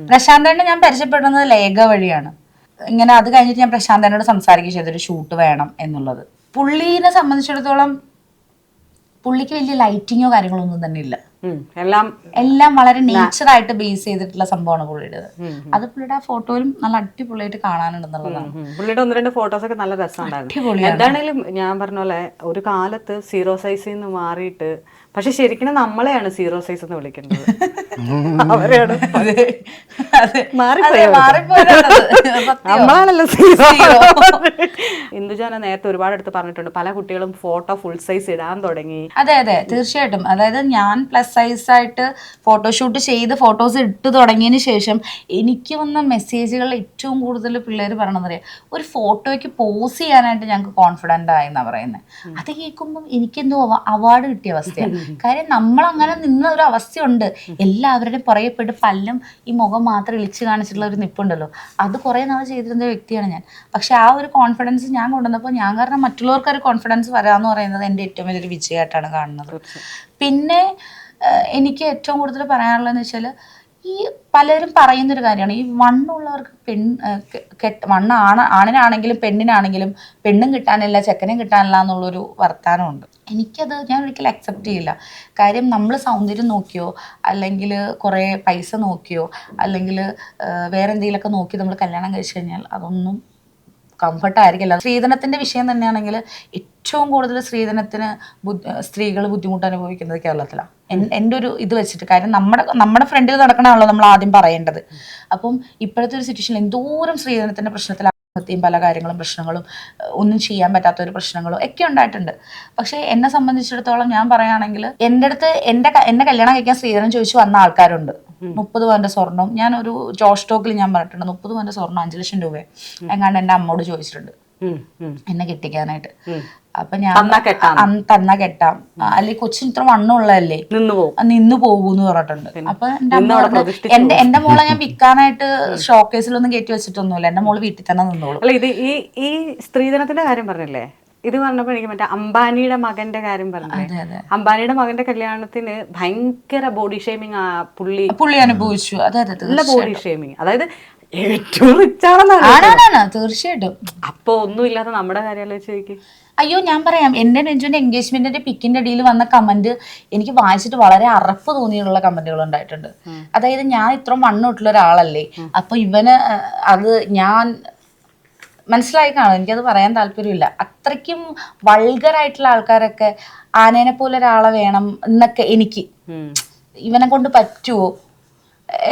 പ്രശാന്തേട്ടനെ ഞാൻ പരിചയപ്പെടുന്നത് ലേഖ വഴിയാണ്. ഇങ്ങനെ അത് കഴിഞ്ഞിട്ട് ഞാൻ പ്രശാന്തേട്ടനോട് സംസാരിക്കുക ചെയ്തൊരു ഷൂട്ട് വേണം എന്നുള്ളത്. പുള്ളീനെ പുള്ളിക്ക് വലിയ ലൈറ്റിങ്ങോ കാര്യങ്ങളോ ഒന്നും തന്നെ ഇല്ല. എല്ലാം വളരെ നേച്ചറായിട്ട് ബേസ് ചെയ്തിട്ടുള്ള സംഭവമാണ് പുള്ളിയുടെ. അത് പുള്ളിയുടെ ആ ഫോട്ടോയിലും നല്ല അടിപൊളിയായിട്ട് കാണാനുണ്ടെന്നുള്ളതാണ്. പുള്ളിയുടെ 1-2 ഫോട്ടോസ് ഒക്കെ നല്ല രസമുണ്ടായിരുന്നു. എന്താണേലും ഞാൻ പറഞ്ഞ പോലെ ഒരു കാലത്ത് 0 സൈസിൽ നിന്ന് മാറിയിട്ട്, പക്ഷെ ശരിക്കും നമ്മളെയാണ് 0 സൈസ് എന്ന് വിളിക്കേണ്ടത്. അവരെയാണ് നമ്മളാണല്ലോ. ഇന്ദുജാന നേരത്തെ ഒരുപാട് അടുത്ത് പറഞ്ഞിട്ടുണ്ട്, പല കുട്ടികളും ഫോട്ടോ ഫുൾ സൈസ് ഇടാൻ തുടങ്ങി. അതെ തീർച്ചയായിട്ടും. അതായത് ഞാൻ പ്ലസ് സൈസ് ആയിട്ട് ഫോട്ടോഷൂട്ട് ചെയ്ത് ഫോട്ടോസ് ഇട്ട് തുടങ്ങിയതിന് ശേഷം എനിക്ക് വന്ന മെസ്സേജുകൾ ഏറ്റവും കൂടുതൽ പിള്ളേർ പറയണമെന്നറിയാം, ഒരു ഫോട്ടോയ്ക്ക് പോസ് ചെയ്യാനായിട്ട് ഞങ്ങൾക്ക് കോൺഫിഡൻ്റ് ആയെന്നാണ് പറയുന്നത്. അത് കേൾക്കുമ്പം എനിക്കെന്തോ അവാർഡ് കിട്ടിയ അവസ്ഥയാണ്. കാര്യം നമ്മളങ്ങനെ നിന്ന ഒരു അവസ്ഥയുണ്ട്. എല്ലാവരുടെയും പുറകെ പോയിട്ട് പല്ലും ഈ മുഖം മാത്രം ഇളിച്ച് കാണിച്ചിട്ടുള്ള ഒരു നിപ്പുണ്ടല്ലോ, അത് കുറേ നാൾ ചെയ്തിരുന്ന വ്യക്തിയാണ് ഞാൻ. പക്ഷെ ആ ഒരു കോൺഫിഡൻസ് ഞാൻ കൊണ്ടുവന്നപ്പോൾ ഞാൻ കാരണം മറ്റുള്ളവർക്ക് ഒരു കോൺഫിഡൻസ് വരാമെന്ന് പറയുന്നത് എൻ്റെ ഏറ്റവും വലിയൊരു വിജയമായിട്ടാണ് കാണുന്നത്. പിന്നെ എനിക്ക് ഏറ്റവും കൂടുതൽ പറയാനുള്ളതെന്ന് വെച്ചാൽ, ഈ പലരും പറയുന്നൊരു കാര്യമാണ്, ഈ വണ്ണുള്ളവർക്ക് ആണിനാണെങ്കിലും പെണ്ണിനാണെങ്കിലും പെണ്ണും കിട്ടാനില്ല ചെക്കനും കിട്ടാനില്ല എന്നുള്ളൊരു വർത്താനമുണ്ട്. എനിക്കത് ഞാൻ ഒരിക്കലും അക്സെപ്റ്റ് ചെയ്യില്ല. കാര്യം നമ്മൾ സൗന്ദര്യം നോക്കിയോ അല്ലെങ്കിൽ കുറേ പൈസ നോക്കിയോ അല്ലെങ്കിൽ വേറെ എന്തെങ്കിലുമൊക്കെ നോക്കി നമ്മൾ കല്യാണം കഴിച്ചു കഴിഞ്ഞാൽ അതൊന്നും കംഫർട്ടായിരിക്കില്ല. സ്ത്രീധനത്തിൻ്റെ വിഷയം തന്നെയാണെങ്കിൽ ഏറ്റവും കൂടുതൽ സ്ത്രീകൾ ബുദ്ധിമുട്ട് അനുഭവിക്കുന്നത് കേരളത്തിലാണ്. എൻ്റെ ഒരു ഇത് വെച്ചിട്ട്. കാര്യം നമ്മുടെ ഫ്രണ്ടിൽ നടക്കണമാണല്ലോ നമ്മൾ ആദ്യം പറയേണ്ടത്. അപ്പം ഇപ്പോഴത്തെ ഒരു സിറ്റുവേഷനിൽ എന്തോരം സ്ത്രീധനത്തിൻ്റെ പ്രശ്നത്തിലാണ് പല കാര്യങ്ങളും പ്രശ്നങ്ങളും ഒന്നും ചെയ്യാൻ പറ്റാത്ത ഒരു പ്രശ്നങ്ങളും ഒക്കെ ഉണ്ടായിട്ടുണ്ട്. പക്ഷെ എന്നെ സംബന്ധിച്ചിടത്തോളം ഞാൻ പറയുകയാണെങ്കിൽ എൻ്റെ അടുത്ത് എന്നെ കല്യാണം കഴിക്കാൻ സ്ത്രീധനം ചോദിച്ചു വന്ന ആൾക്കാരുണ്ട്. 30 പവന്റെ സ്വർണം, ഞാൻ ഒരു ജോഷ് ടോക്കിൽ ഞാൻ പറഞ്ഞിട്ടുണ്ട്, 30 പവന്റെ സ്വർണം 5 ലക്ഷം രൂപ എങ്ങാണ്ട് എൻ്റെ അമ്മോട് ചോദിച്ചിട്ടുണ്ട് എന്നെ കെട്ടിക്കാനായിട്ട്. അപ്പൊ ഞാൻ തന്നാ കെട്ടാം, അല്ലെങ്കിൽ കൊച്ചിന് ഇത്ര വണ്ണമുള്ളതല്ലേ നിന്ന് പോകൂന്ന് പറഞ്ഞിട്ടുണ്ട്. അപ്പൊ എന്റെ മോളെ ഞാൻ വിൽക്കാനായിട്ട് ഷോക്കേസിലൊന്നും കയറ്റി വെച്ചിട്ടൊന്നുമില്ല. എന്റെ മോള് വീട്ടിൽ തന്നെ നിന്നോളൂ. ഇത് ഈ സ്ത്രീധനത്തിന്റെ കാര്യം പറഞ്ഞല്ലേ, ഇത് പറഞ്ഞപ്പോൾ എനിക്ക് മറ്റേ അംബാനിയുടെ മകന്റെ കാര്യം പറഞ്ഞില്ലേ, അംബാനിയുടെ മകന്റെ കല്യാണത്തിന് ഭയങ്കര ബോഡി ഷേമിങ് പുള്ളി അനുഭവിച്ചു. അതെ അതെ, നല്ല ബോഡി ഷേമിങ്. അതായത് ഏറ്റവും റിച്ച് ആണെന്നാണ്. തീർച്ചയായിട്ടും. അപ്പൊ ഒന്നുമില്ലാത്ത നമ്മുടെ കാര്യം ആലോചിച്ച് നോക്കി. അയ്യോ, ഞാൻ പറയാം, എൻ്റെ നെഞ്ചുവിൻ്റെ എൻഗേജ്മെന്റിന്റെ പിക്കിന്റെ അടിയിൽ വന്ന കമന്റ് എനിക്ക് വായിച്ചിട്ട് വളരെ അറപ്പ് തോന്നിയുള്ള കമന്റുകൾ ഉണ്ടായിട്ടുണ്ട്. അതായത് ഞാൻ ഇത്ര മണ്ണുള്ള ഒരാളല്ലേ, അപ്പൊ ഇവന് അത് ഞാൻ മനസ്സിലായി കാണും. എനിക്കത് പറയാൻ താല്പര്യമില്ല. അത്രയ്ക്കും വൾഗറായിട്ടുള്ള ആൾക്കാരൊക്കെ ആനേനെ പോലെ ഒരാളെ വേണം എന്നൊക്കെ എനിക്ക്, ഇവനെ കൊണ്ട് പറ്റുമോ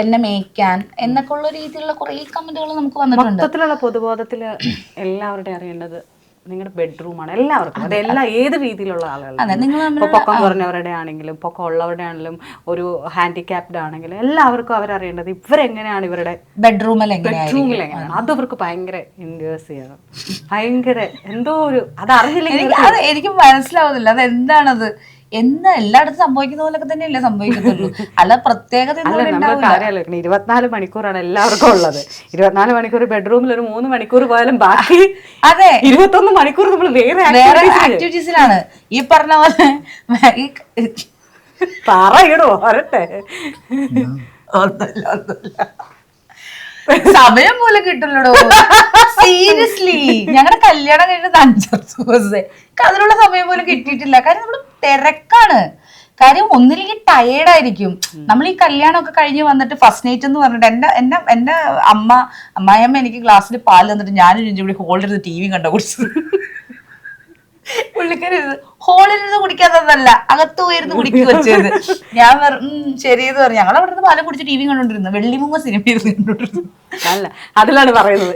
എന്നെ മേയ്ക്കാൻ എന്നൊക്കെ ഉള്ള രീതിയിലുള്ള കുറെ കമന്റുകൾ നമുക്ക് വന്നിട്ടുണ്ട്. മൊത്തത്തിലുള്ള പൊതുബോധത്തില് എല്ലാവരുടെയും അറിയേണ്ടത് നിങ്ങളുടെ ബെഡ്റൂമാണ്. എല്ലാവർക്കും, അതെല്ലാം ഏത് രീതിയിലുള്ള ആളുകളും, ഇപ്പൊ പൊക്കം കുറഞ്ഞവരുടെ ആണെങ്കിലും പൊക്കം ഉള്ളവരുടെ ആണെങ്കിലും ഒരു ഹാൻഡിക്യാപ്ഡ് ആണെങ്കിലും എല്ലാവർക്കും അവരറിയേണ്ടത് ഇവരെങ്ങനെയാണ് ഇവരുടെ ബെഡ്റൂമിൽ എങ്ങനെയാണ്. അത് അവർക്ക് ഭയങ്കര ഇൻവേഴ്സ് ചെയ്യണം. ഭയങ്കര എന്തോ ഒരു അതറിഞ്ഞില്ലെങ്കിൽ അത് എനിക്ക് മനസ്സിലാവുന്നില്ല അതെന്താണത്. എന്ന് എല്ലായിടത്തും സംഭവിക്കുന്ന പോലൊക്കെ തന്നെയല്ലേ സംഭവിക്കത്തുള്ളൂ. അല്ല പ്രത്യേകത 24 മണിക്കൂറാണ് എല്ലാവർക്കും ഉള്ളത്. 24 മണിക്കൂർ ബെഡ്റൂമിൽ ഒരു 3 മണിക്കൂർ പോയാലും ബാക്കി അതെ 21 മണിക്കൂർ നമ്മൾ വേറെ ആക്ടിവിറ്റീസിലാണ്. ഈ പറഞ്ഞ പോലെ പറയണോ വരട്ടെ, സമയം പോലെ കിട്ടില്ലടോ. സീരിയസ്ലി ഞങ്ങളുടെ കല്യാണം കഴിഞ്ഞത് 5 ദിവസേ അതിനുള്ള സമയം പോലും കിട്ടിയിട്ടില്ല. കാര്യം നമ്മള് തിരക്കാണ്. കാര്യം ഒന്നില്ലെങ്കിൽ ടയേർഡായിരിക്കും. നമ്മൾ ഈ കല്യാണമൊക്കെ കഴിഞ്ഞ് വന്നിട്ട് ഫസ്റ്റ് നൈറ്റ് എന്ന് പറഞ്ഞിട്ട് എന്റെ അമ്മായിയമ്മ എനിക്ക് ഗ്ലാസ്സിൽ പാല് തന്നിട്ട് ഞാനും ഇവിടെ ഹോളിലിരുന്ന് TV കണ്ടോ കുടിച്ചത്. പുള്ളിക്കാരി ഹോളിലിരുന്ന് കുടിക്കാത്തതല്ല, അകത്ത് പോയിരുന്ന് കുടിക്കുക വെച്ചത്. ഞാൻ ശരിയെന്ന് പറഞ്ഞു. ഞങ്ങൾ അവിടെ നിന്ന് പാലം കുടിച്ച് TV കണ്ടോണ്ടിരുന്നു. വെള്ളിമുങ്ങ സിനിമ ഇരുന്ന് കണ്ടോണ്ടിരുന്നു. അല്ല അതിലാണ് പറയുന്നത്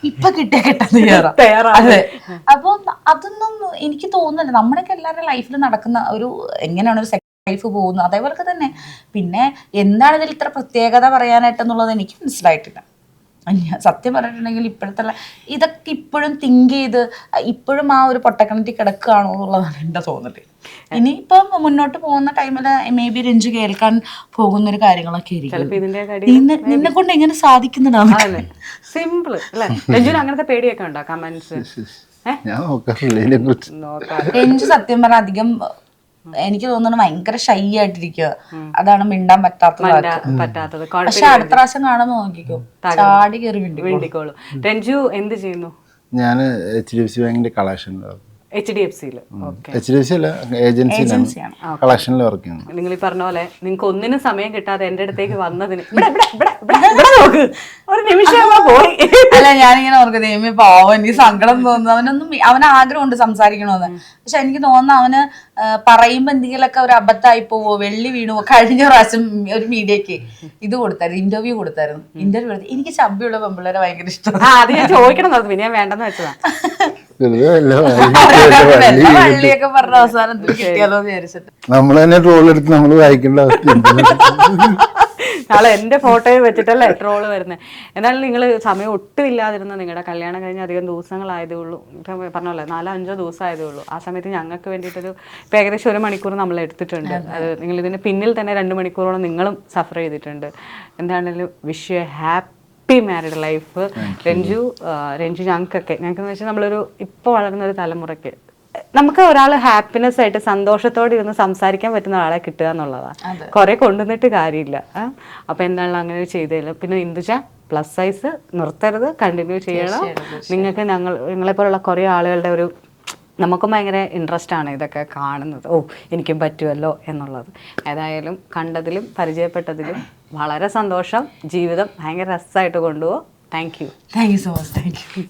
ഇപ്പൊ കിട്ടിയ കിട്ടാന്ന് അതെ. അപ്പൊ അതൊന്നും എനിക്ക് തോന്നുന്നില്ല. നമ്മുടെയൊക്കെ എല്ലാവരുടെ ലൈഫിൽ നടക്കുന്ന ഒരു എങ്ങനെയാണ് ഒരു ലൈഫ് പോകുന്നത് അതേപോലൊക്കെ തന്നെ. പിന്നെ എന്താണ് ഇതിൽ ഇത്ര പ്രത്യേകത പറയാനായിട്ടെന്നുള്ളത് എനിക്ക് മനസ്സിലായിട്ടില്ല. സത്യം പറഞ്ഞിട്ടുണ്ടെങ്കിൽ ഇപ്പോഴത്തെ ഇതൊക്കെ ഇപ്പോഴും തിങ്ക് ചെയ്ത് ഇപ്പോഴും ആ ഒരു പൊട്ടക്കിണറ്റി കിടക്കുകയാണോ എന്നുള്ളതാണ് എൻ്റെ തോന്നല്. ഇനിയിപ്പം മുന്നോട്ട് പോകുന്ന ടൈമില് മേ ബി രഞ്ജു കേൾക്കാൻ പോകുന്ന ഒരു കാര്യങ്ങളൊക്കെ ആയിരിക്കും. നിന്നെ കൊണ്ട് എങ്ങനെ സാധിക്കുന്നതാണ് സിമ്പിൾ അല്ലേ. രഞ്ജുവിന് അങ്ങനത്തെ പേടിയൊക്കെ ഉണ്ടോ കമന്റ്സ്? രഞ്ജു സത്യം പറഞ്ഞാൽ അധികം എനിക്ക് തോന്നുന്നു ഭയങ്കര ഷൈ ആയിട്ടിരിക്കുക. അതാണ് മിണ്ടാൻ പറ്റാത്തത്. പക്ഷെ അടുത്ത പ്രാവശ്യം കാണാൻ നോക്കിക്കോ, ചാടി കയറി വീണ്ടിക്കോളൂ. രഞ്ജു എന്ത് ചെയ്യുന്നു? ഞാൻ HDFC ബാങ്കിന്റെ കളക്ഷനിലാണ്. HDFC അല്ല, ഏജൻസിയിലാണ് കളക്ഷനിൽ വർക്ക് ചെയ്യുന്നത്. നിങ്ങൾ ഈ പറഞ്ഞ പോലെ നിങ്ങൾക്ക് ഒന്നിനും സമയം കിട്ടാതെ എന്റെ അടുത്തേക്ക് വന്നതിന് നോക്ക് ഒരു നിമിഷം പോയി. അല്ല, ഞാനിങ്ങനെ ഓർക്കും ദൈവമേ പാവം, എനിക്ക് സങ്കടം തോന്നുന്നു. അവന് ആഗ്രഹമുണ്ട് സംസാരിക്കണമെന്ന്. പക്ഷെ എനിക്ക് തോന്നുന്നു അവന് പറയുമ്പോ എന്തെങ്കിലുമൊക്കെ ഒരു അബദ്ധമായി പോവോ, വെള്ളി വീണുവോ. കഴിഞ്ഞ പ്രാവശ്യം ഒരു മീഡിയക്ക് ഇത് കൊടുത്തായിരുന്നു, ഇന്റർവ്യൂ കൊടുത്തായിരുന്നു. ഇന്റർവ്യൂ എടുത്ത് എനിക്ക് ശബ്ദമുള്ള പെമ്പിള്ളേരെ ഭയങ്കര ഇഷ്ടമാണ്. അത് ഞാൻ ചോദിക്കണം പിന്നെ ഞാൻ വേണ്ടെന്ന് വെച്ചതാ. വള്ളിയൊക്കെ പറഞ്ഞ അവസാനം കിട്ടിയാലോ വിചാരിച്ചിട്ട് നമ്മൾ തന്നെ ട്രോൾ എടുത്ത് നമ്മൾ വായിക്കേണ്ട നാളെ എന്റെ ഫോട്ടോയെ വെച്ചിട്ടല്ലേ ട്രോള് വരുന്നത്. എന്നാലും നിങ്ങൾ സമയം ഒട്ടും ഇല്ലാതിരുന്ന നിങ്ങളുടെ കല്യാണം കഴിഞ്ഞ് അധികം ദിവസങ്ങളായതേ ഉള്ളൂ. പറഞ്ഞല്ലേ 4-5 ദിവസം ആയതേ ഉള്ളൂ. ആ സമയത്ത് ഞങ്ങൾക്ക് വേണ്ടിയിട്ടൊരു ഇപ്പം ഏകദേശം 1 മണിക്കൂർ നമ്മൾ എടുത്തിട്ടുണ്ട്. അത് നിങ്ങൾ ഇതിന് പിന്നിൽ തന്നെ 2 മണിക്കൂറോളം നിങ്ങളും സഫർ ചെയ്തിട്ടുണ്ട്. എന്താണെങ്കിലും wish you happy married life. Ranju ഞങ്ങൾക്കെന്ന് വെച്ചാൽ നമ്മളൊരു ഇപ്പോൾ വളർന്ന ഒരു തലമുറയ്ക്ക് നമുക്ക് ഒരാൾ ഹാപ്പിനെസ് ആയിട്ട് സന്തോഷത്തോടെ ഇരുന്ന് സംസാരിക്കാൻ പറ്റുന്ന ഒരാളെ കിട്ടുക എന്നുള്ളതാണ്. കുറെ കൊണ്ടുവന്നിട്ട് കാര്യമില്ല. അപ്പൊ എന്താണല്ലോ അങ്ങനെ ചെയ്തതില്ല. പിന്നെ ഇന്ദുജ പ്ലസ് സൈസ് നിർത്തരുത്, കണ്ടിന്യൂ ചെയ്യണം. നിങ്ങൾക്ക് നിങ്ങളെപ്പോലുള്ള കുറേ ആളുകളുടെ ഒരു നമുക്കും ഭയങ്കര ഇൻട്രസ്റ്റ് ആണ് ഇതൊക്കെ കാണുന്നത്. എനിക്കും പറ്റുമല്ലോ എന്നുള്ളത്. ഏതായാലും കണ്ടതിലും പരിചയപ്പെട്ടതിലും വളരെ സന്തോഷം. ജീവിതം ഭയങ്കര രസമായിട്ട് കൊണ്ടുപോകും. Thank you so much. Thank you.